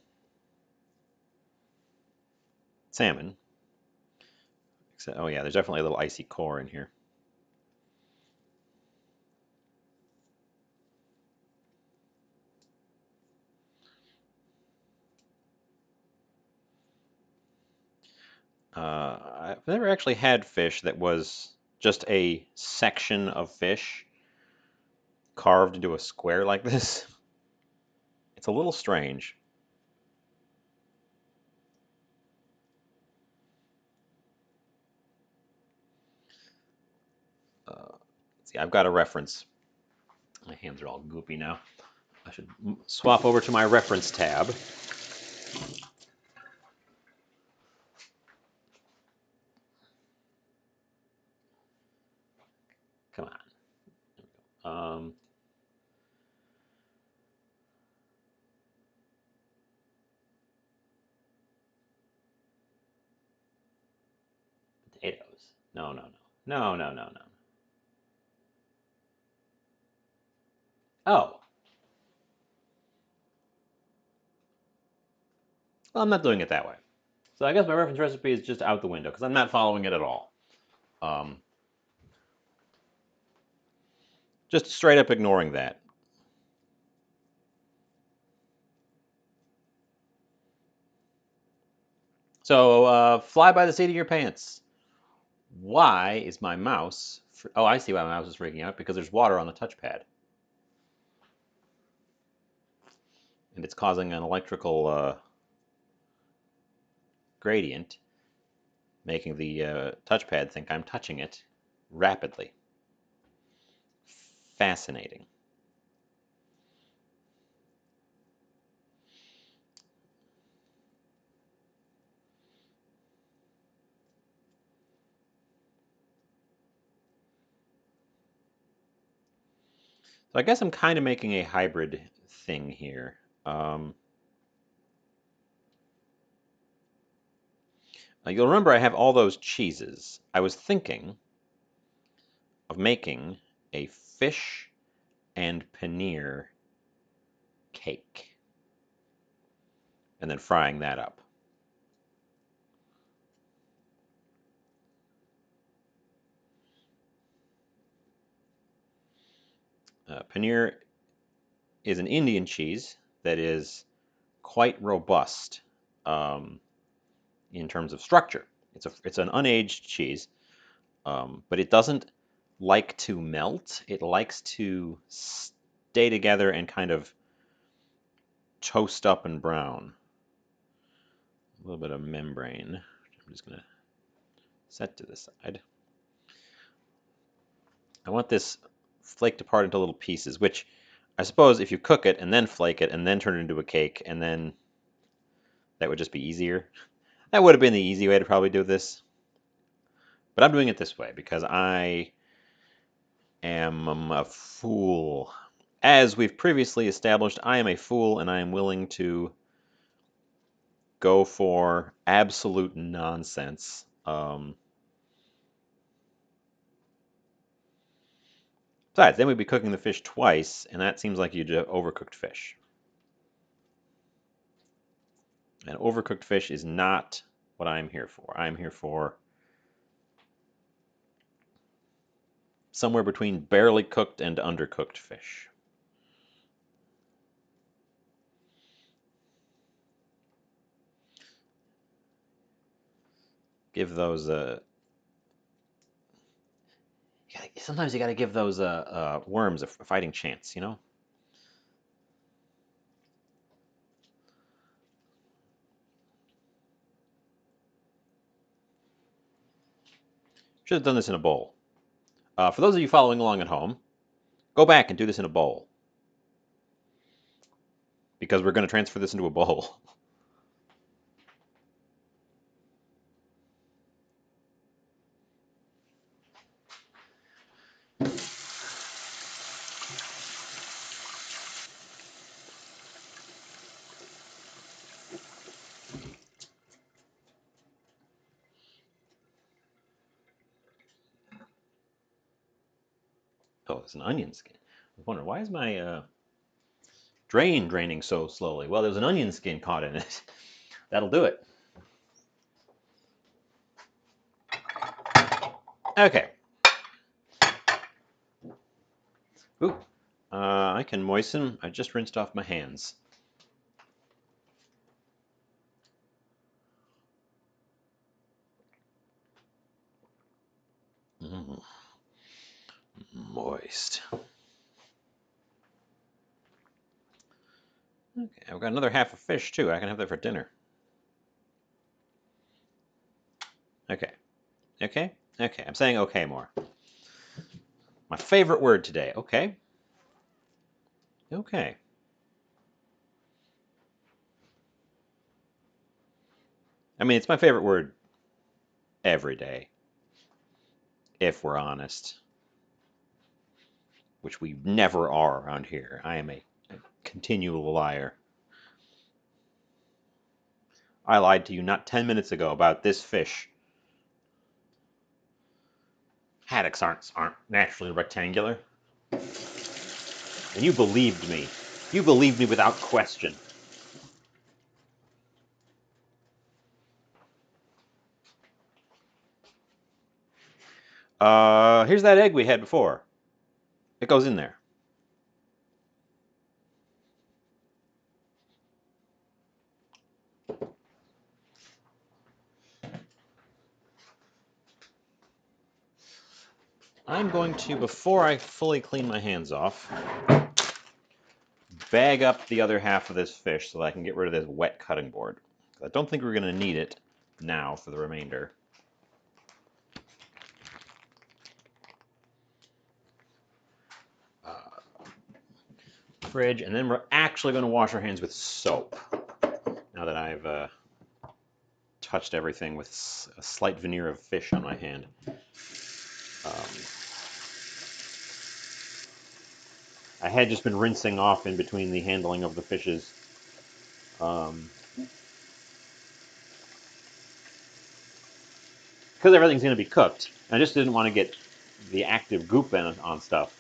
salmon. Except, oh yeah, there's definitely a little icy core in here. I've never actually had fish that was just a section of fish carved into a square like this. It's a little strange. Let's see, I've got a reference. My hands are all goopy now. I should swap over to my reference tab. Come on. Potatoes. No, no, no. No, no, no, no. Oh. Well, I'm not doing it that way. So I guess my reference recipe is just out the window because I'm not following it at all. Um, just straight up ignoring that. So fly by the seat of your pants. Why is my mouse... Oh, I see why my mouse is freaking out, because there's water on the touchpad. And it's causing an electrical gradient, making the touchpad think I'm touching it rapidly. Fascinating. So I guess I'm kind of making a hybrid thing here. You'll remember I have all those cheeses. I was thinking of making a fish and paneer cake and then frying that up. Paneer is an Indian cheese that is quite robust in terms of structure. It's an unaged cheese, but it doesn't like to melt. It likes to stay together and kind of toast up and brown. A little bit of membrane. I'm just gonna set to the side. I want this flaked apart into little pieces, which I suppose if you cook it and then flake it and then turn it into a cake, and then that would just be easier. That would have been the easy way to probably do this. But I'm doing it this way because I am a fool. As we've previously established, I am a fool and I am willing to go for absolute nonsense. Besides, then we'd be cooking the fish twice, and that seems like you'd have overcooked fish. And overcooked fish is not what I'm here for. I'm here for somewhere between barely cooked and undercooked fish. Give those sometimes you got to give those worms a fighting chance, you know? Should have done this in a bowl. For those of you following along at home, go back and do this in a bowl. Because we're going to transfer this into a bowl. Oh, it's an onion skin. I was wondering, why is my draining so slowly? Well, there's an onion skin caught in it. That'll do it. Okay. Ooh, I can moisten. I just rinsed off my hands. Mm. Moist. Okay, I've got another half of fish too. I can have that for dinner. Okay, okay, okay. I'm saying okay more. My favorite word today. Okay. Okay. I mean, it's my favorite word every day, if we're honest, which we never are around here. I am a continual liar. I lied to you not 10 minutes ago about this fish. Haddocks aren't naturally rectangular. And you believed me. You believed me without question. Here's that egg we had before. It goes in there. I'm going to, before I fully clean my hands off, bag up the other half of this fish so that I can get rid of this wet cutting board. I don't think we're going to need it now for the remainder. Fridge, and then we're actually going to wash our hands with soap. Now that I've touched everything with a slight veneer of fish on my hand. I had just been rinsing off in between the handling of the fishes. Because everything's going to be cooked. I just didn't want to get the active goop on stuff.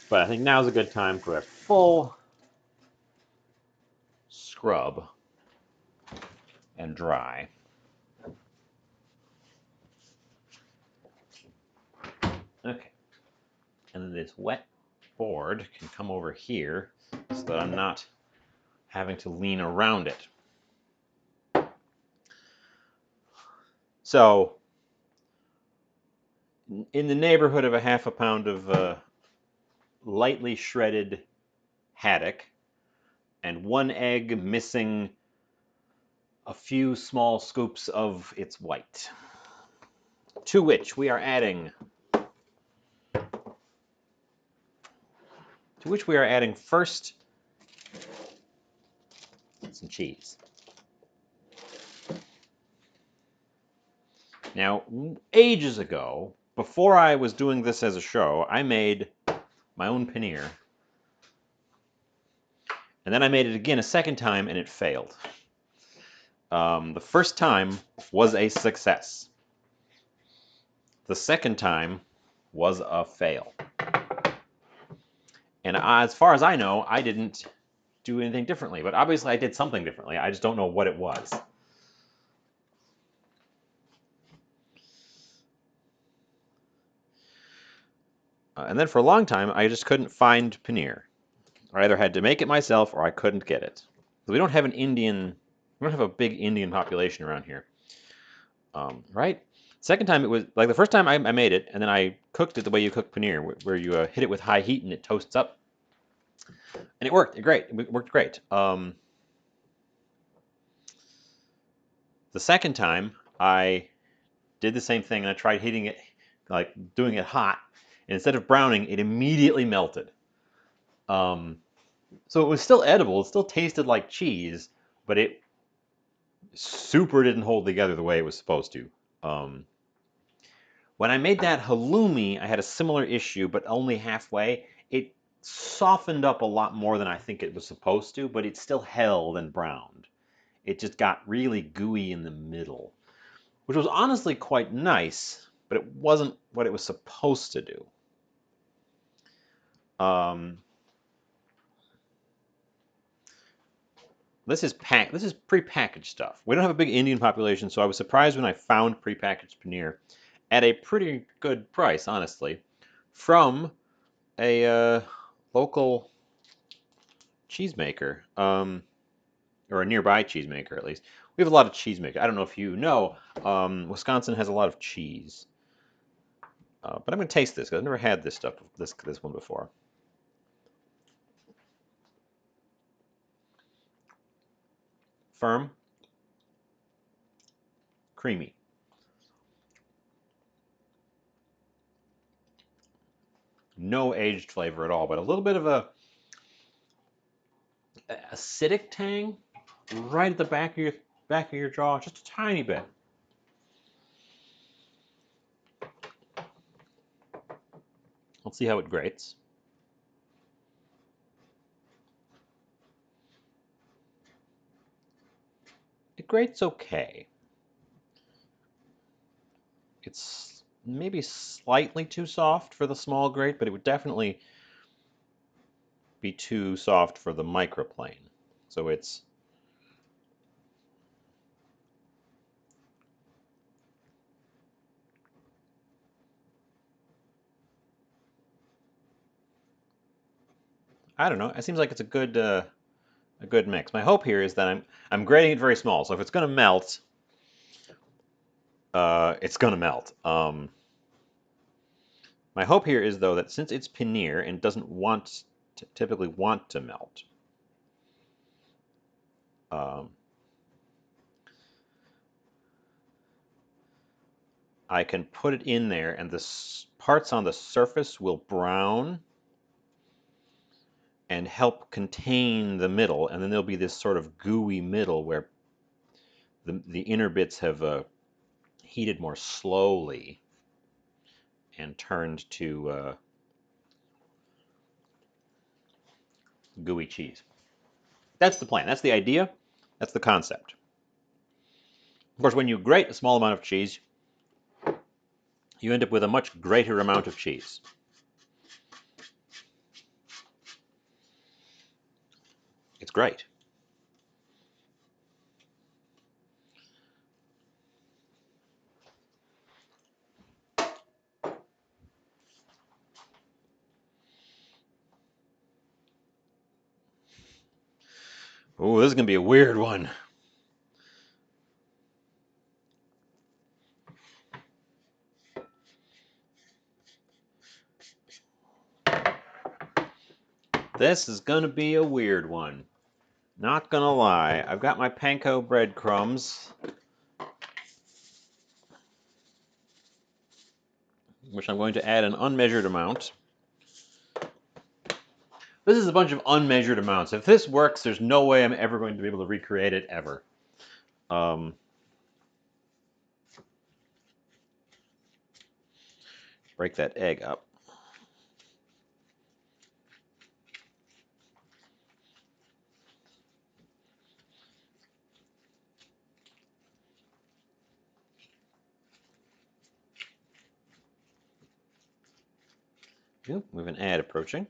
But I think now's a good time for a full scrub and dry. Okay. And then this wet board can come over here so that I'm not having to lean around it. So, in the neighborhood of a half a pound of lightly shredded haddock, and 1 egg missing a few small scoops of its white, to which we are adding first some cheese. Now, ages ago, before I was doing this as a show, I made my own paneer. And then I made it again a second time, and it failed. The first time was a success. The second time was a fail. And as far as I know, I didn't do anything differently. But obviously I did something differently. I just don't know what it was. And then for a long time, I just couldn't find paneer. I either had to make it myself or I couldn't get it. We don't have a big Indian population around here. Right? Second time, it was like the first time I made it, and then I cooked it the way you cook paneer, where you hit it with high heat and it toasts up. And it worked great. It worked great. The second time, I did the same thing, and I tried heating it, like doing it hot. And instead of browning, it immediately melted. So it was still edible. It still tasted like cheese, but it super didn't hold together the way it was supposed to. When I made that halloumi, I had a similar issue, but only halfway. It softened up a lot more than I think it was supposed to, but it still held and browned. It just got really gooey in the middle, which was honestly quite nice, but it wasn't what it was supposed to do. This is prepackaged stuff. We don't have a big Indian population, so I was surprised when I found prepackaged paneer at a pretty good price, honestly, from a local cheesemaker, or a nearby cheesemaker at least. We have a lot of cheesemakers. I don't know if you know, Wisconsin has a lot of cheese. But I'm going to taste this because I've never had this stuff, this one before. Firm, creamy. No aged flavor at all, but a little bit of a acidic tang right at the back of your jaw, just a tiny bit. Let's see how it grates. It grates okay. It's maybe slightly too soft for the small grate, but it would definitely be too soft for the microplane. So it's I don't know. It seems like it's a good mix. My hope here is that I'm grating it very small, so if it's going to melt, it's going to melt. My hope here is though that since it's paneer and doesn't typically want to melt, I can put it in there, and the parts on the surface will brown and help contain the middle, and then there'll be this sort of gooey middle where the inner bits have heated more slowly and turned to gooey cheese. That's the plan. That's the idea. That's the concept. Of course, when you grate a small amount of cheese, you end up with a much greater amount of cheese. It's great. Oh, this is going to be a weird one. This is going to be a weird one. Not going to lie. I've got my panko breadcrumbs, which I'm going to add an unmeasured amount. This is a bunch of unmeasured amounts. If this works, there's no way I'm ever going to be able to recreate it, ever. Break that egg up. Yep, we have an ad approaching. Of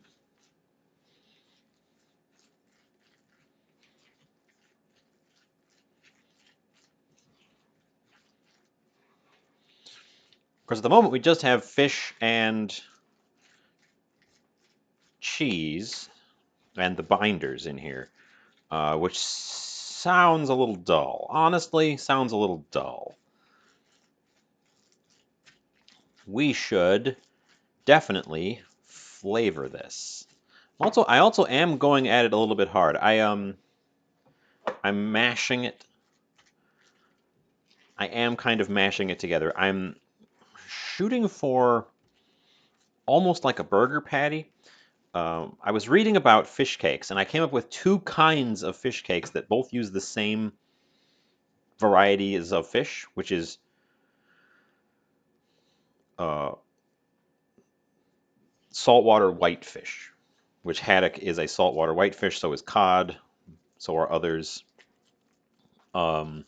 course, at the moment, we just have fish and cheese and the binders in here, which sounds a little dull. Honestly, sounds a little dull. We should definitely flavor this. I also am going at it a little bit hard. I'm mashing it. I am kind of mashing it together. I'm shooting for almost like a burger patty. I was reading about fish cakes, and I came up with two kinds of fish cakes that both use the same varieties of fish, which is saltwater whitefish, which haddock is a saltwater whitefish, so is cod, so are others. One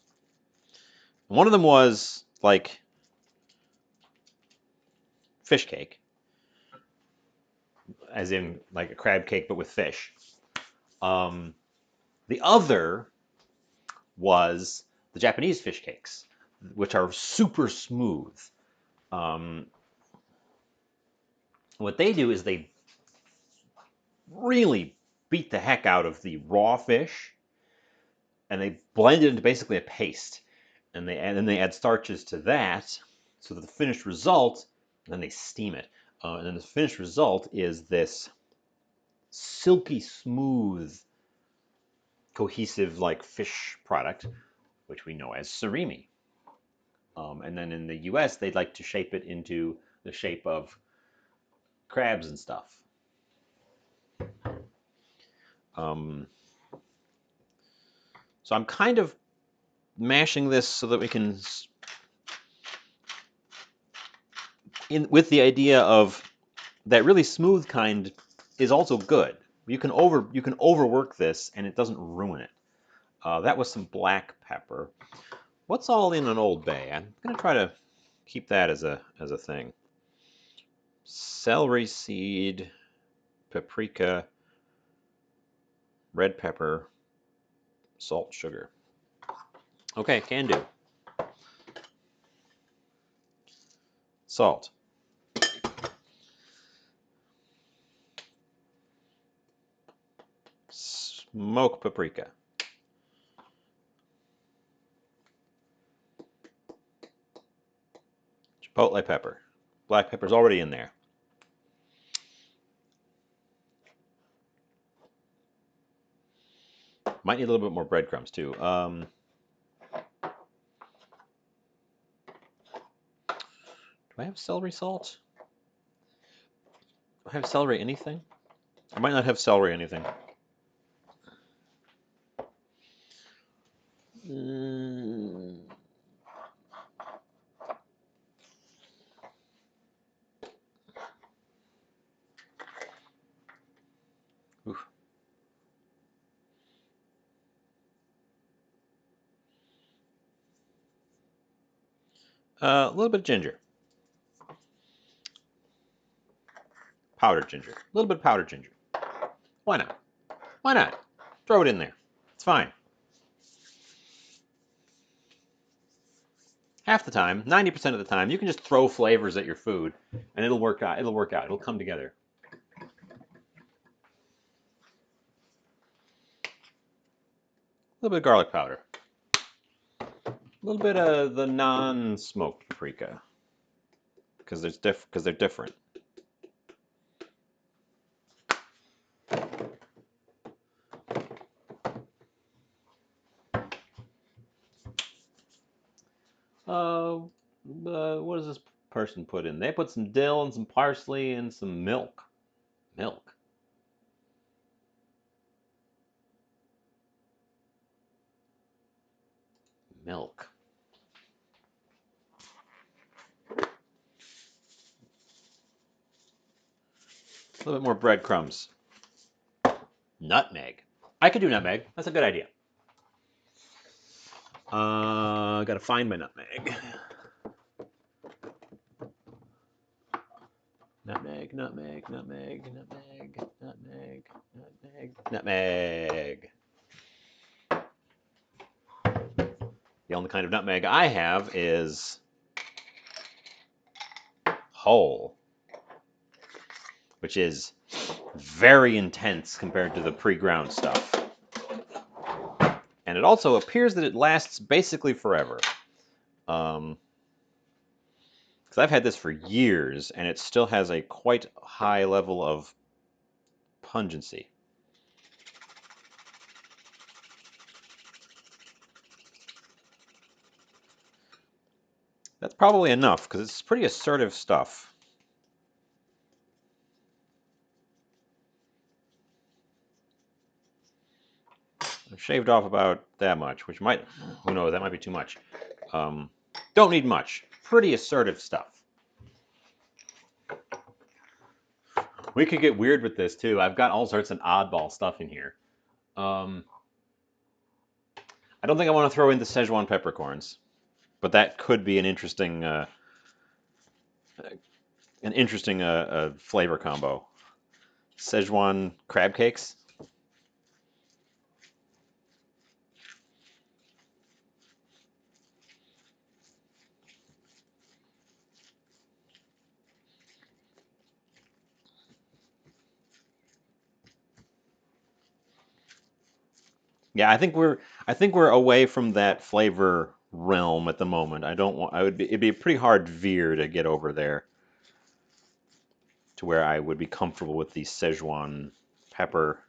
of them was like fish cake, as in like a crab cake but with fish. The other was the Japanese fish cakes, which are super smooth. Um, what they do is they really beat the heck out of the raw fish, and they blend it into basically a paste, and then they add starches to that, so that the finished result, and then they steam it, and then the finished result is this silky smooth, cohesive like fish product, which we know as surimi. And then in the U.S., they'd like to shape it into the shape of crabs and stuff. Um, so I'm kind of mashing this so that we can, with the idea of that really smooth kind is also good. You can overwork this and it doesn't ruin it. That was some black pepper. What's all in an Old Bay? I'm gonna try to keep that as a thing. Celery seed, paprika, red pepper, salt, sugar. Okay, can do. Salt. Smoked paprika. Chipotle pepper. Black pepper's already in there. Might need a little bit more breadcrumbs too. Do I have celery salt? Do I have celery anything? I might not have celery anything. Oof. A little bit of ginger. Powdered ginger. A little bit of powdered ginger. Why not? Why not? Throw it in there. It's fine. Half the time, 90% of the time, you can just throw flavors at your food and it'll work out. It'll work out. It'll come together. A little bit of garlic powder. A little bit of the non-smoked paprika. Because they're different. What does this person put in? They put some dill and some parsley and some milk. Milk. Milk. A little bit more breadcrumbs. Nutmeg. I could do nutmeg. That's a good idea. Gotta find my nutmeg. Nutmeg, nutmeg, nutmeg, nutmeg, nutmeg, nutmeg, nutmeg. The only kind of nutmeg I have is whole, which is very intense compared to the pre-ground stuff. And it also appears that it lasts basically forever. Because I've had this for years, and it still has a quite high level of pungency. That's probably enough, because it's pretty assertive stuff. I've shaved off about that much, which might, who knows, that might be too much. Don't need much. Pretty assertive stuff. We could get weird with this too. I've got all sorts of oddball stuff in here. I don't think I want to throw in the Szechuan peppercorns, but that could be an interesting an interesting flavor combo. Szechuan crab cakes. Yeah, I think we're away from that flavor realm at the moment. I don't want I would be it'd be a pretty hard veer to get over there to where I would be comfortable with the Szechuan pepper.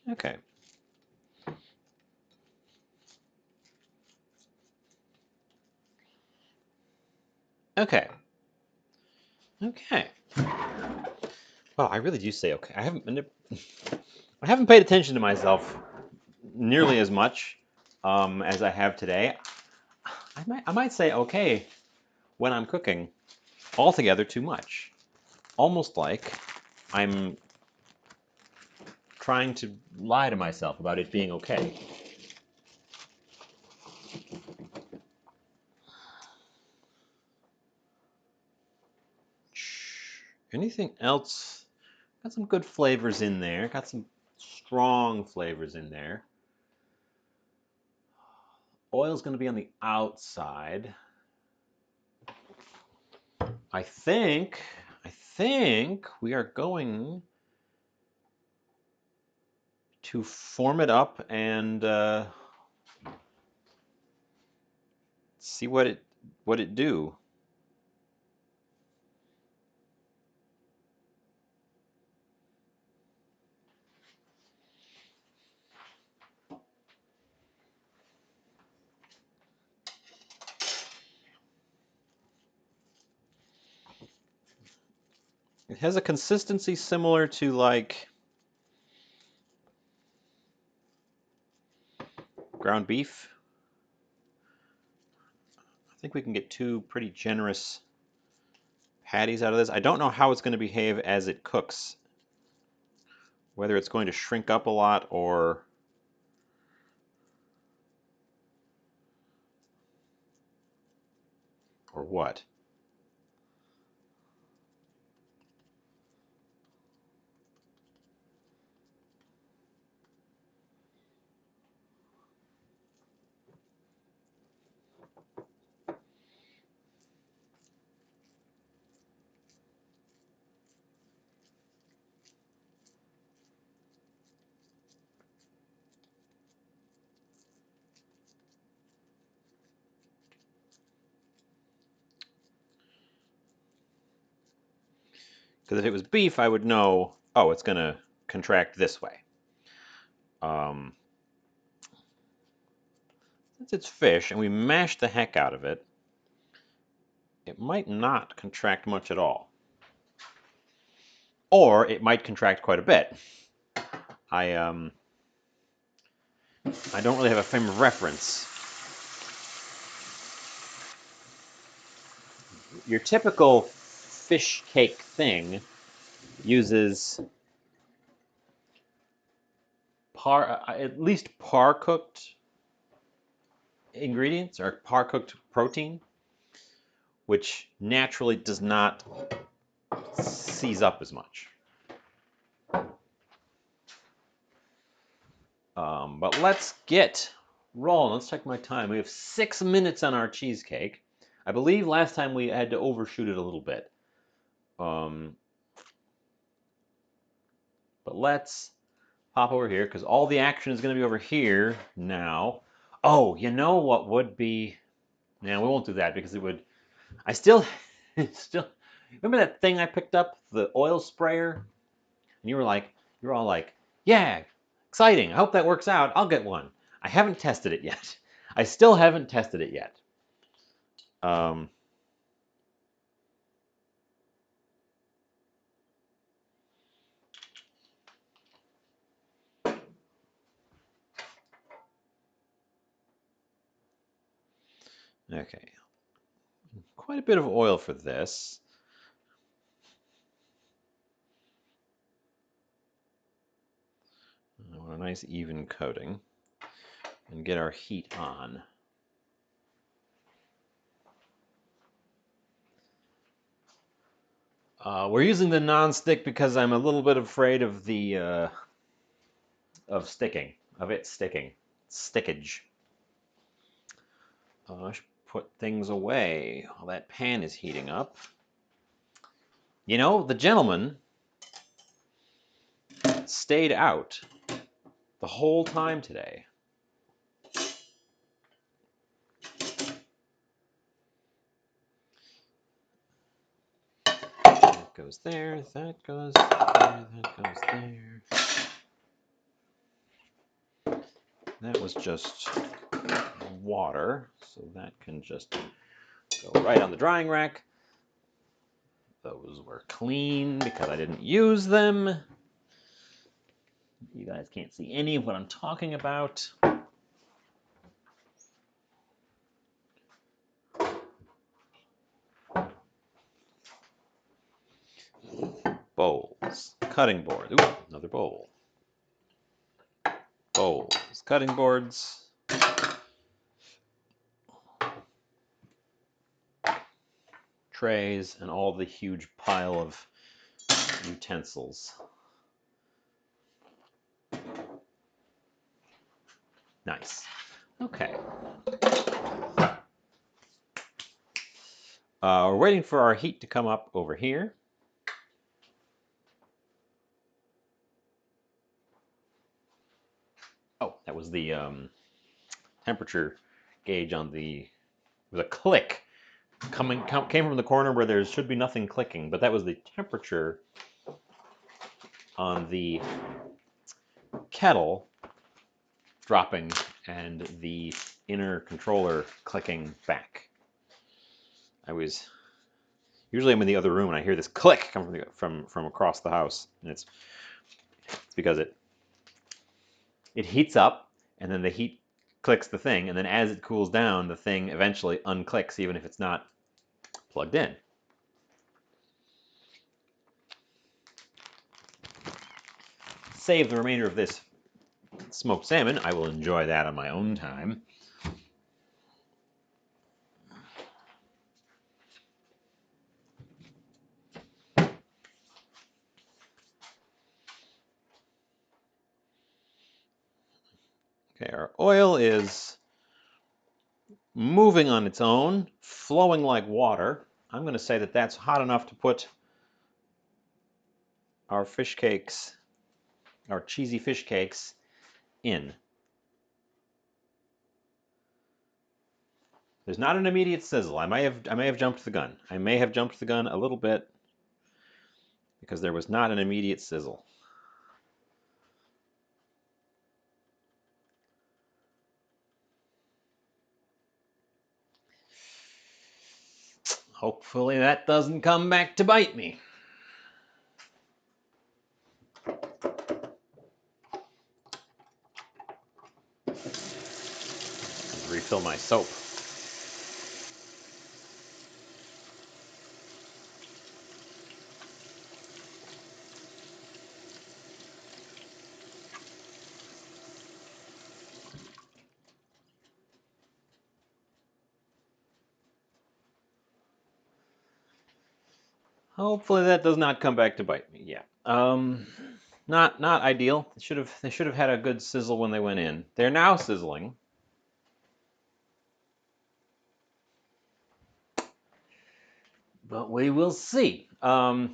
Okay. Okay. Okay. Well, I really do say okay. I haven't paid attention to myself nearly as much as I have today. I might say okay when I'm cooking altogether too much. Almost like I'm trying to lie to myself about it being okay. Anything else? Got some good flavors in there. Got some strong flavors in there. Oil's going to be on the outside. I think we are going to form it up and see what it do. It has a consistency similar to like ground beef. I think we can get two pretty generous patties out of this. I don't know how it's going to behave as it cooks. Whether it's going to shrink up a lot or what. Because if it was beef, I would know, oh, it's going to contract this way. Um, since it's fish and we mash the heck out of it, it might not contract much at all. Or it might contract quite a bit. I don't really have a frame of reference. Your typical fish cake thing uses at least par cooked ingredients or par cooked protein, which naturally does not seize up as much. But let's get rolling. Let's check my time. We have 6 minutes on our cheesecake. I believe last time we had to overshoot it a little bit. But let's pop over here because all the action is going to be over here now. Oh, you know what would be? Nah, we won't do that because it would. I still, still remember that thing I picked up, the oil sprayer, and you were all like, yeah, exciting. I hope that works out. I'll get one. I haven't tested it yet. I still haven't tested it yet. Um, okay, quite a bit of oil for this. I want a nice even coating and get our heat on. We're using the non-stick because I'm a little bit afraid of the it sticking, stickage. I should put things away while that pan is heating up. You know, the gentleman stayed out the whole time today. That goes there, that goes there, that goes there. That was just water, so that can just go right on the drying rack. Those were clean because I didn't use them. You guys can't see any of what I'm talking about. Bowls, cutting board. Ooh, another bowl. Bowls, cutting boards. Trays, and all the huge pile of utensils. Nice. Okay. We're waiting for our heat to come up over here. Oh, that was the temperature gauge on the. It was a click came from the corner where there should be nothing clicking, but that was the temperature on the kettle dropping and the inner controller clicking back. Usually I'm in the other room and I hear this click come from across the house, and it's because it heats up and then the heat clicks the thing, and then as it cools down, the thing eventually unclicks even if it's not plugged in. Save the remainder of this smoked salmon. I will enjoy that on my own time. Okay, our oil is moving on its own, flowing like water. I'm going to say that that's hot enough to put our fish cakes, our cheesy fish cakes, in. There's not an immediate sizzle. I may have jumped the gun. I may have jumped the gun a little bit because there was not an immediate sizzle. Hopefully that doesn't come back to bite me. Refill my soap. Hopefully that does not come back to bite me. Yeah. Not ideal. They should have had a good sizzle when they went in. They're now sizzling. But we will see. I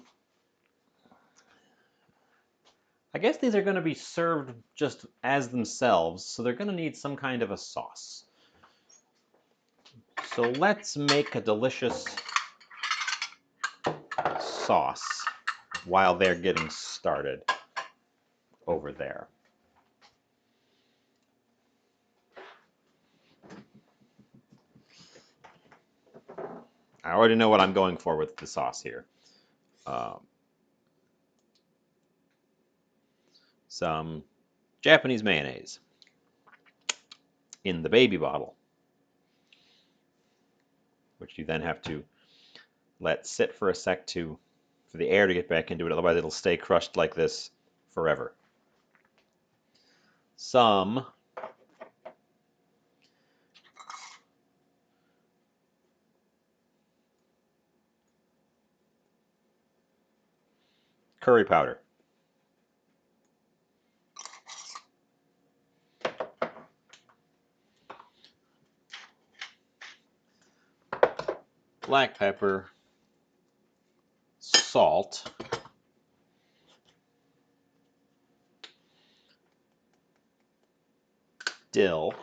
guess these are going to be served just as themselves, so they're going to need some kind of a sauce. So let's make a delicious sauce while they're getting started over there. I already know what I'm going for with the sauce here. Some Japanese mayonnaise in the baby bottle, which you then have to let sit for a sec for the air to get back into it, otherwise it'll stay crushed like this forever. Some curry powder. Black pepper, salt, dill,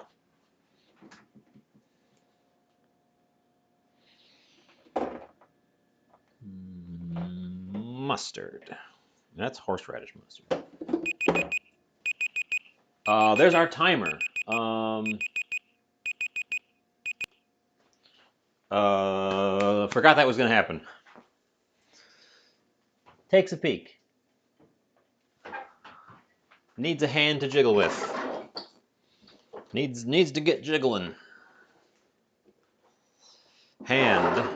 mustard. That's horseradish mustard. There's our timer. Forgot that was going to happen. Takes a peek. Needs a hand to jiggle with. Needs to get jiggling. Hand.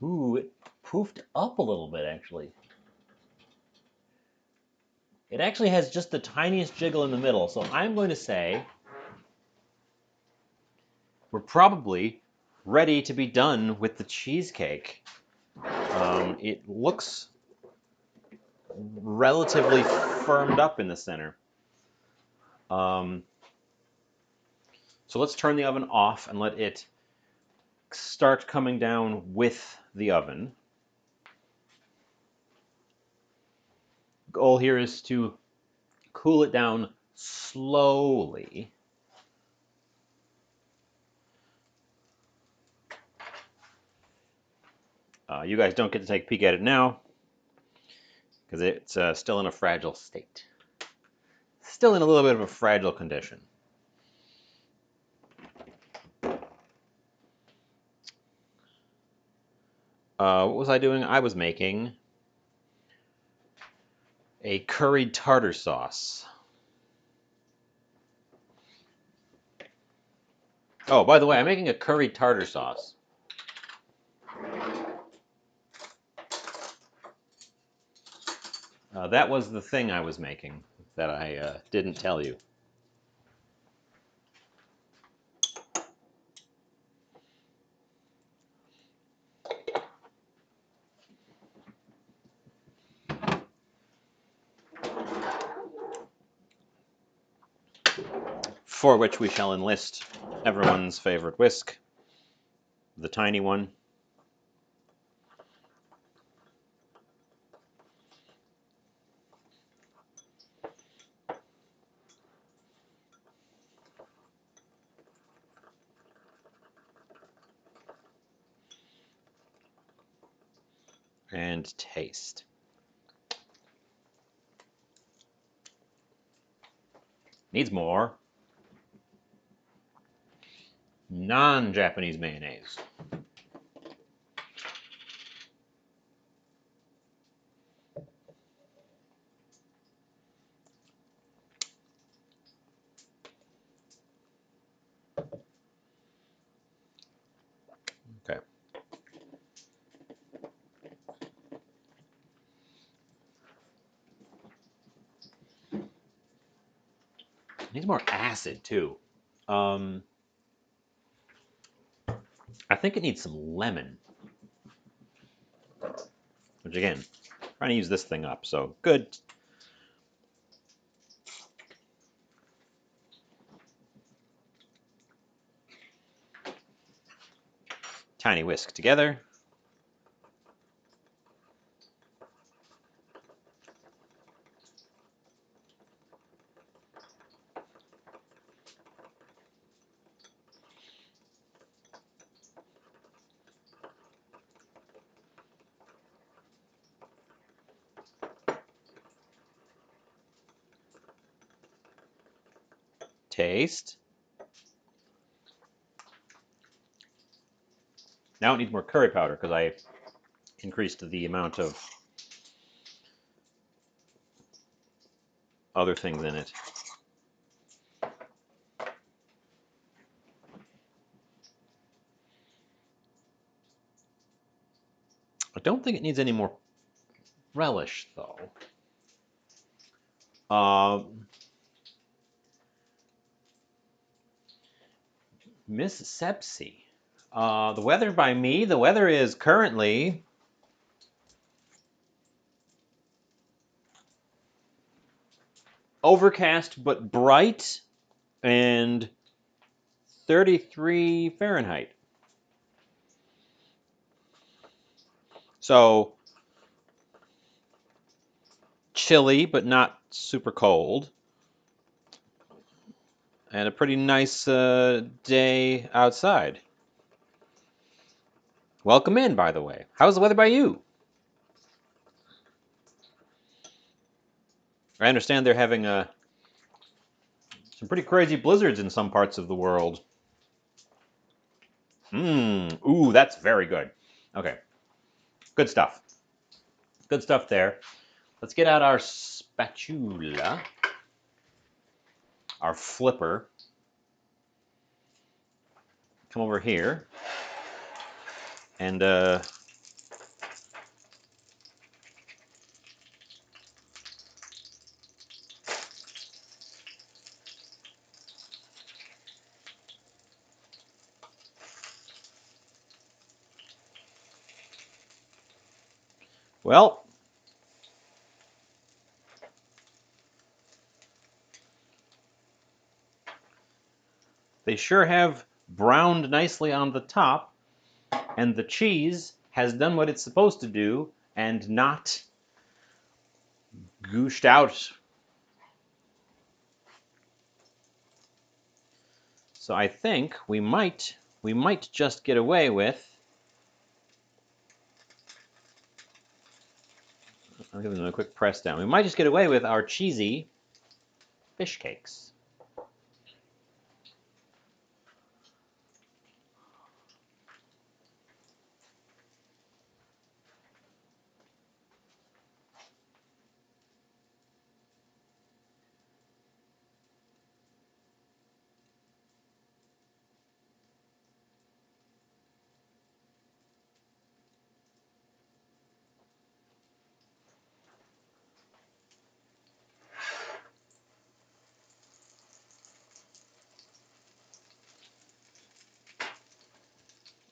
Ooh, it poofed up a little bit, actually. It actually has just the tiniest jiggle in the middle, so I'm going to say we're probably ready to be done with the cheesecake. It looks relatively firmed up in the center. So let's turn the oven off and let it start coming down with the oven. Goal here is to cool it down slowly. You guys don't get to take a peek at it now because it's still in a fragile state. Still in a little bit of a fragile condition. What was I doing? I was making a curried tartar sauce. Oh, by the way, I'm making a curried tartar sauce. That was the thing I was making that I didn't tell you. For which we shall enlist everyone's favorite whisk, the tiny one. And taste. Needs more. Non-Japanese mayonnaise. Okay. Needs more acid too. I think it needs some lemon. Which again, trying to use this thing up, so good. Tiny whisk together. Taste. Now it needs more curry powder because I increased the amount of other things in it. I don't think it needs any more relish, though. Miss Sepsi. The weather by me, the weather is currently overcast but bright and 33 Fahrenheit. So chilly but not super cold. And a pretty nice day outside. Welcome in, by the way. How's the weather by you? I understand they're having some pretty crazy blizzards in some parts of the world. Ooh, that's very good. Okay, good stuff. Good stuff there. Let's get out our spatula, our flipper. Come over here. And well, they sure have browned nicely on the top, and the cheese has done what it's supposed to do and not gooshed out. So I think we might just get away with. I'll give them a quick press down. We might just get away with our cheesy fish cakes.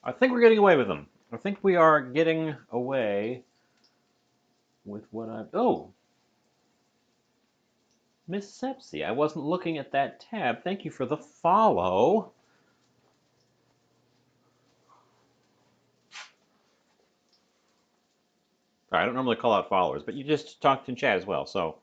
I think we're getting away with them. I think we are getting away with what I... Oh! Miss Sepsi, I wasn't looking at that tab. Thank you for the follow. I don't normally call out followers, but you just talked in chat as well, so...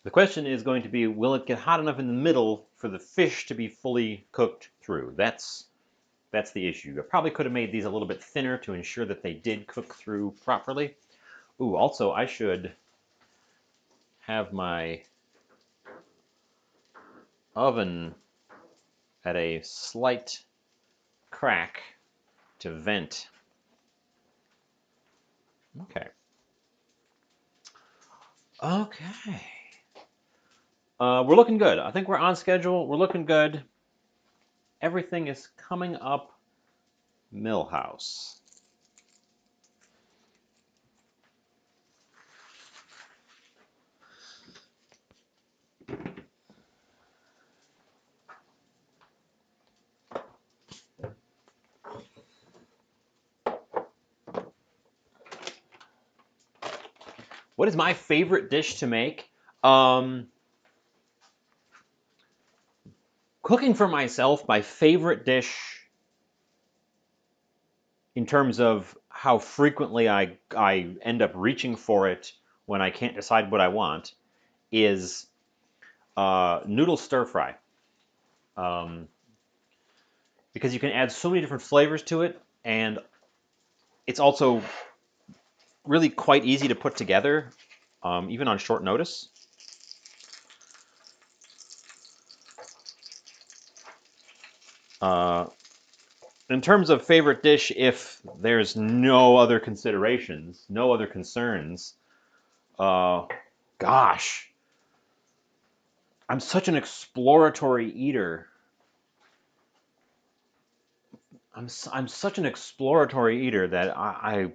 The question is going to be, will it get hot enough in the middle for the fish to be fully cooked through? That's the issue. I probably could have made these a little bit thinner to ensure that they did cook through properly. Ooh, also I should have my oven at a slight crack to vent. Okay. Okay. We're looking good. I think we're on schedule. We're looking good. Everything is coming up Millhouse. What is my favorite dish to make? Cooking for myself, my favorite dish in terms of how frequently I end up reaching for it when I can't decide what I want is noodle stir fry. Because you can add so many different flavors to it, and it's also really quite easy to put together, even on short notice. In terms of favorite dish, if there's no other considerations, no other concerns, gosh, I'm such an exploratory eater I'm such an exploratory eater that I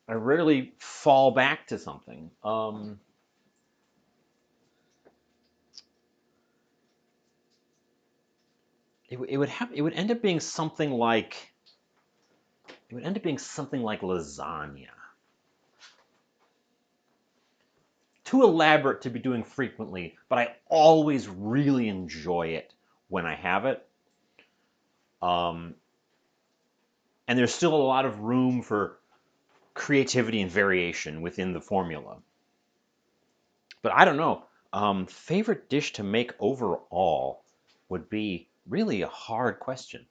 rarely fall back to something. It would end up being something like lasagna. Too elaborate to be doing frequently, but I always really enjoy it when I have it. Um, and there's still a lot of room for creativity and variation within the formula. But I don't know. Favorite dish to make overall would be really a hard question.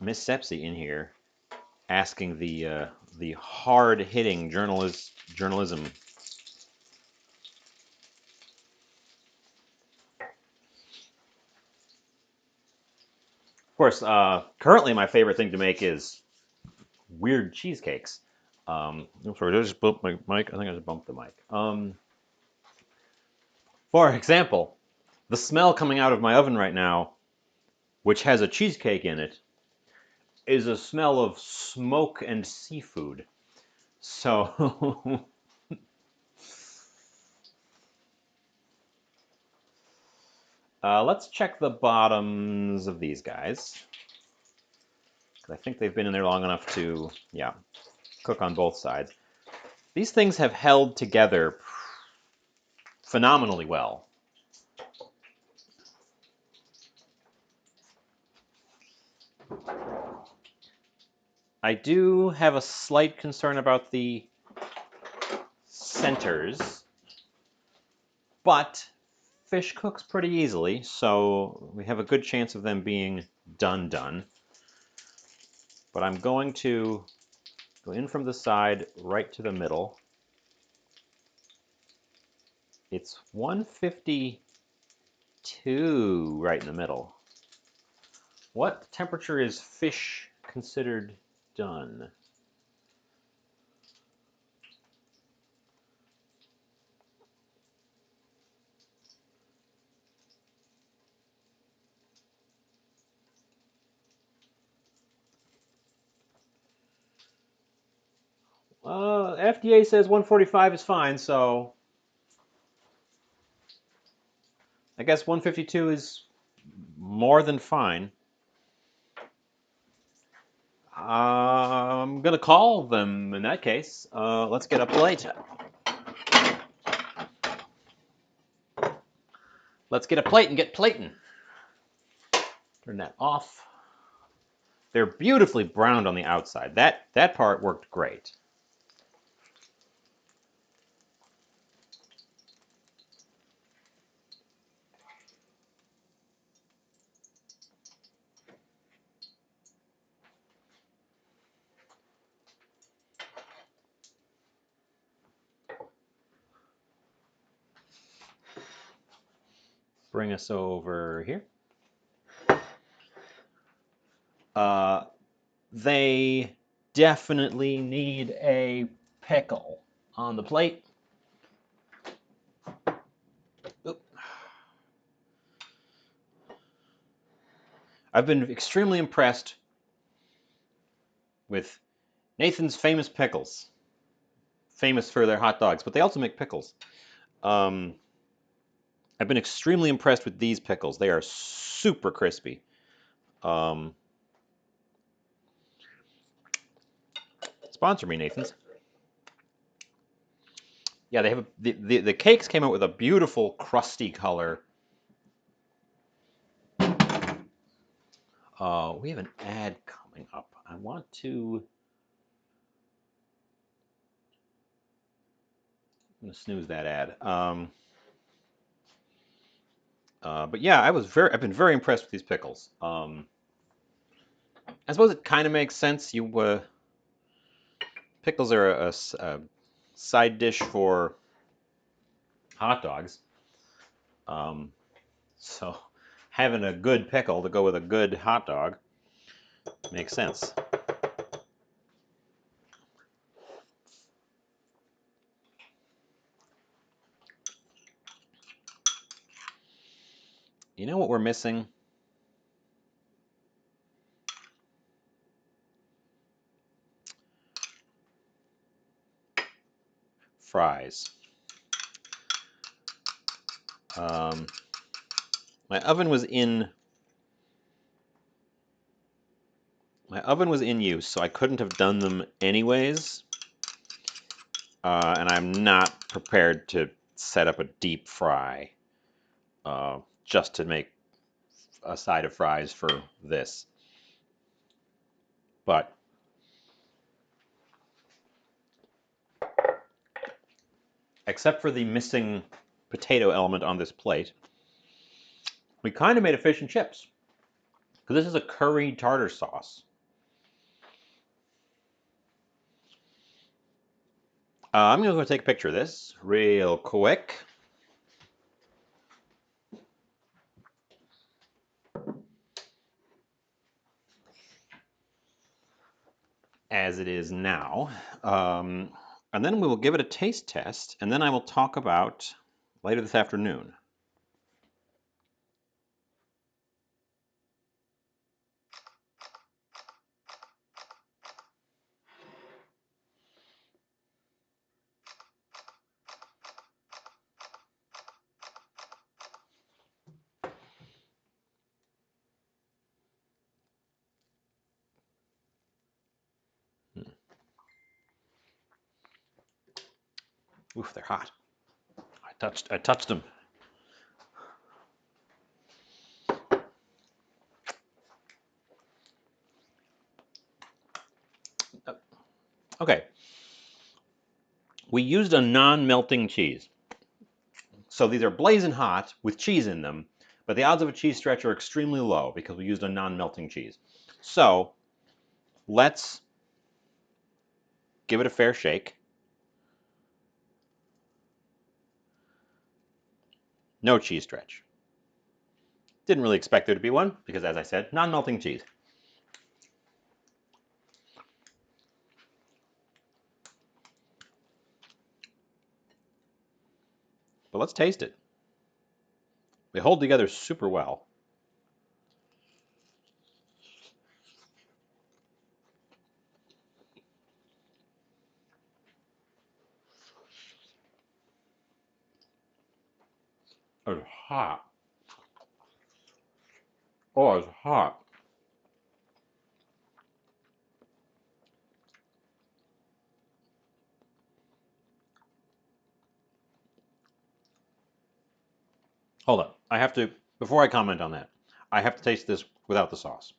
Miss Sepsi in here asking the hard hitting journalism. Of course, currently my favorite thing to make is weird cheesecakes. I'm sorry, did I just bump my mic? I think I just bumped the mic. For example, the smell coming out of my oven right now, which has a cheesecake in it, is a smell of smoke and seafood. So let's check the bottoms of these guys. I think they've been in there long enough to, yeah, cook on both sides. These things have held together phenomenally well. I do have a slight concern about the centers, but fish cooks pretty easily, so we have a good chance of them being done. But I'm going to go in from the side right to the middle. It's 152 right in the middle. What temperature is fish considered done? FDA says 145 is fine, so I guess 152 is more than fine. I'm gonna call them in that case. Let's get a plate. Let's get a plate and get plating. Turn that off. They're beautifully browned on the outside. That part worked great. Bring us over here. They definitely need a pickle on the plate. Oop. I've been extremely impressed with Nathan's famous pickles. Famous for their hot dogs, but they also make pickles. I've been extremely impressed with these pickles. They are super crispy. Sponsor me, Nathan's. Yeah, they have the cakes came out with a beautiful crusty color. We have an ad coming up. I want to. I'm gonna snooze that ad. But yeah, I've been very impressed with these pickles. I suppose it kind of makes sense. Pickles are a side dish for hot dogs. So having a good pickle to go with a good hot dog makes sense. You know what we're missing? Fries. My oven was in use, so I couldn't have done them anyways. And I'm not prepared to set up a deep fry just to make a side of fries for this. But except for the missing potato element on this plate, we kind of made a fish and chips. Because this is a curry tartar sauce. I'm going to go take a picture of this real quick. As it is now. And then we will give it a taste test, and then I will talk about later this afternoon. Oof, they're hot. I touched them. Okay. We used a non-melting cheese. So these are blazing hot with cheese in them, but the odds of a cheese stretch are extremely low because we used a non-melting cheese. So let's give it a fair shake. No cheese stretch. Didn't really expect there to be one because, as I said, non-melting cheese. But let's taste it. They hold together super well. It's hot. Oh, it's hot. Hold on. I have to, before I comment on that, I have to taste this without the sauce.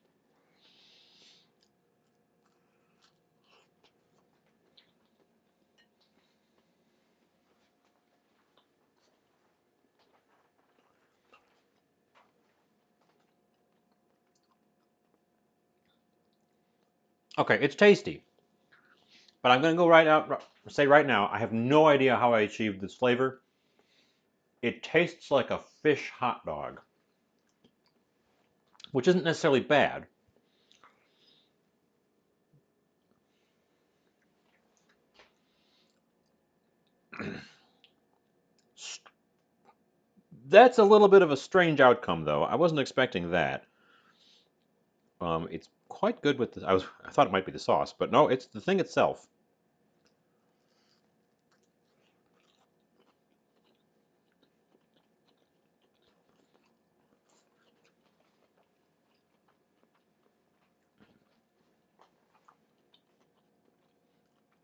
Okay, it's tasty. But I'm going to go right out, say right now, I have no idea how I achieved this flavor. It tastes like a fish hot dog, which isn't necessarily bad. That's a little bit of a strange outcome, though. I wasn't expecting that. It's quite good with the. I thought it might be the sauce, but no, it's the thing itself.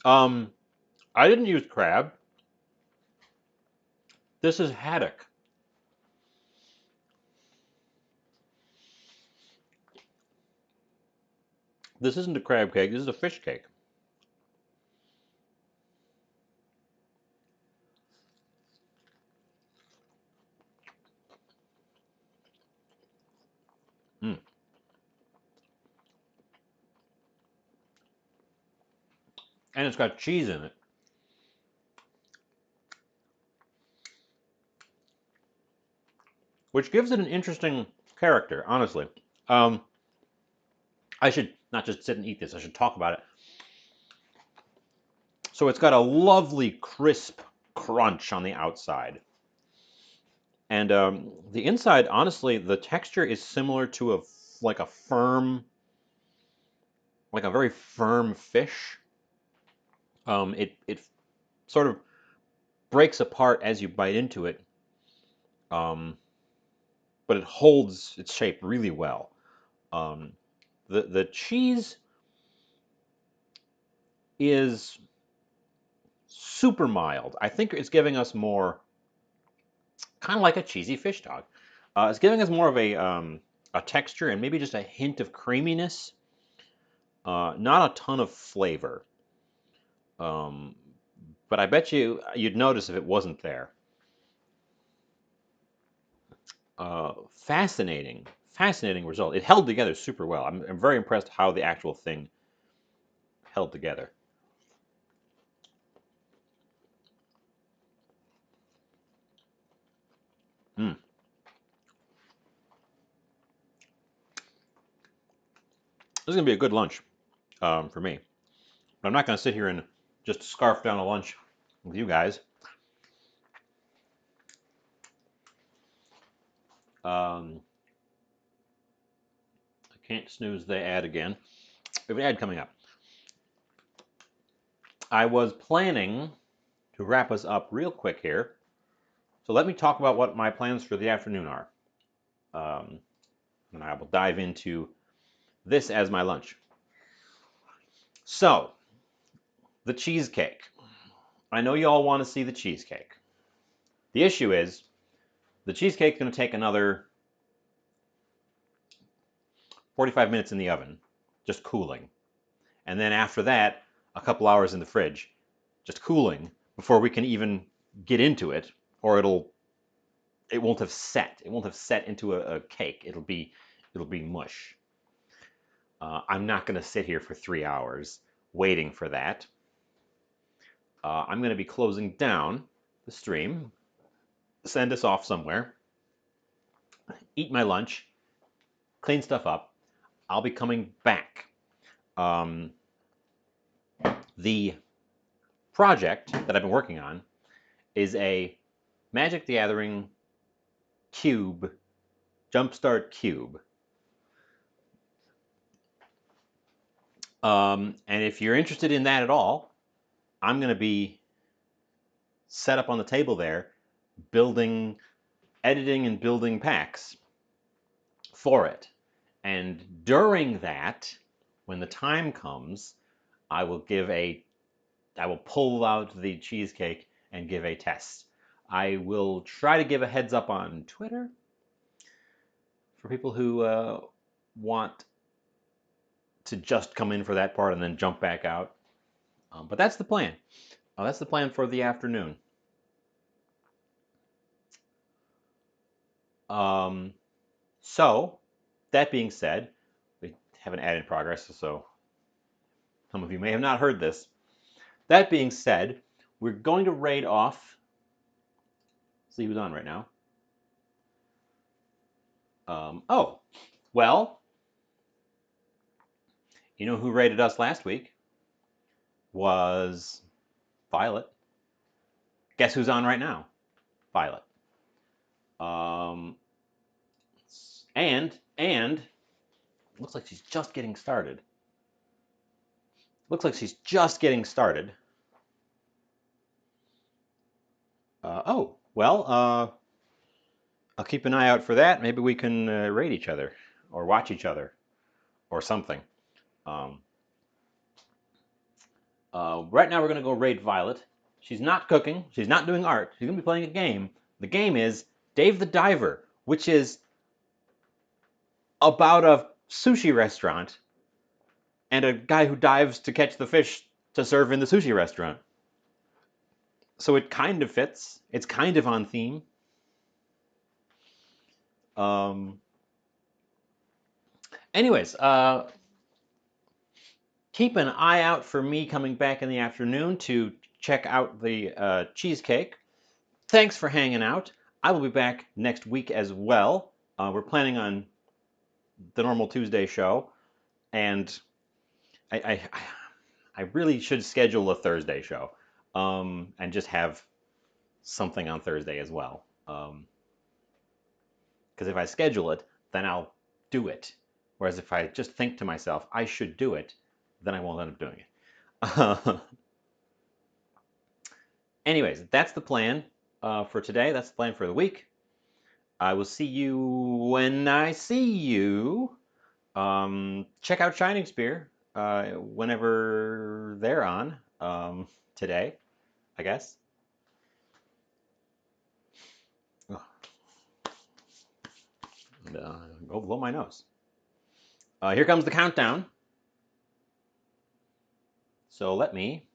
Um, I didn't use crab. This is haddock. This isn't a crab cake. This is a fish cake. Mm. And it's got cheese in it, which gives it an interesting character, honestly. I should not just sit and eat this, I should talk about it. So it's got a lovely crisp crunch on the outside. And the inside, honestly, the texture is similar to like a firm, like a very firm fish. It sort of breaks apart as you bite into it, um, but it holds its shape really well. Um, the cheese is super mild. I think it's giving us more, kind of like a cheesy fish dog. It's giving us more of a texture and maybe just a hint of creaminess. Not a ton of flavor. Um, but I bet you'd notice if it wasn't there. Fascinating, fascinating result. It held together super well. I'm very impressed how the actual thing held together. Mm. This is gonna be a good lunch for me. But I'm not gonna sit here and just scarf down a lunch with you guys. Um, I can't snooze the ad again. We have an ad coming up. I was planning to wrap us up real quick here. So let me talk about what my plans for the afternoon are. Um, and I will dive into this as my lunch. So, the cheesecake. I know you all want to see the cheesecake. The issue is the cheesecake's going to take another 45 minutes in the oven, just cooling. And then after that, a couple hours in the fridge, just cooling before we can even get into it, or it won't have set. It won't have set into a cake. It'll be mush. I'm not going to sit here for 3 hours waiting for that. I'm going to be closing down the stream, send us off somewhere, eat my lunch, clean stuff up. I'll be coming back. Um, the project that I've been working on is a Magic the Gathering cube, Jumpstart cube. And if you're interested in that at all, I'm going to be set up on the table there, building, editing, and building packs for it. And during that, when the time comes, I will pull out the cheesecake and give a test. I will try to give a heads up on Twitter for people who want to just come in for that part and then jump back out. But that's the plan. That's the plan for the afternoon. So, that being said, we have an ad in progress, so some of you may have not heard this. That being said, we're going to raid off. See who's on right now. Oh, well, you know who raided us last week? Was Violet. Guess who's on right now? Violet. Um, and looks like she's just getting started. Looks like she's just getting started. Oh, well, I'll keep an eye out for that. Maybe we can raid each other or watch each other or something. Um, right now, we're going to go raid Violet. She's not cooking. She's not doing art. She's going to be playing a game. The game is Dave the Diver, which is about a sushi restaurant and a guy who dives to catch the fish to serve in the sushi restaurant. So it kind of fits. It's kind of on theme. Um, anyways, keep an eye out for me coming back in the afternoon to check out the cheesecake. Thanks for hanging out. I will be back next week as well. We're planning on the normal Tuesday show, and I really should schedule a Thursday show, and just have something on Thursday as well. Because if I schedule it, then I'll do it. Whereas if I just think to myself, I should do it, then I won't end up doing it. Anyways, that's the plan for today. That's the plan for the week. I will see you when I see you. Check out Shining Spear whenever they're on today, I guess. Oh, and, go blow my nose. Here comes the countdown. So let me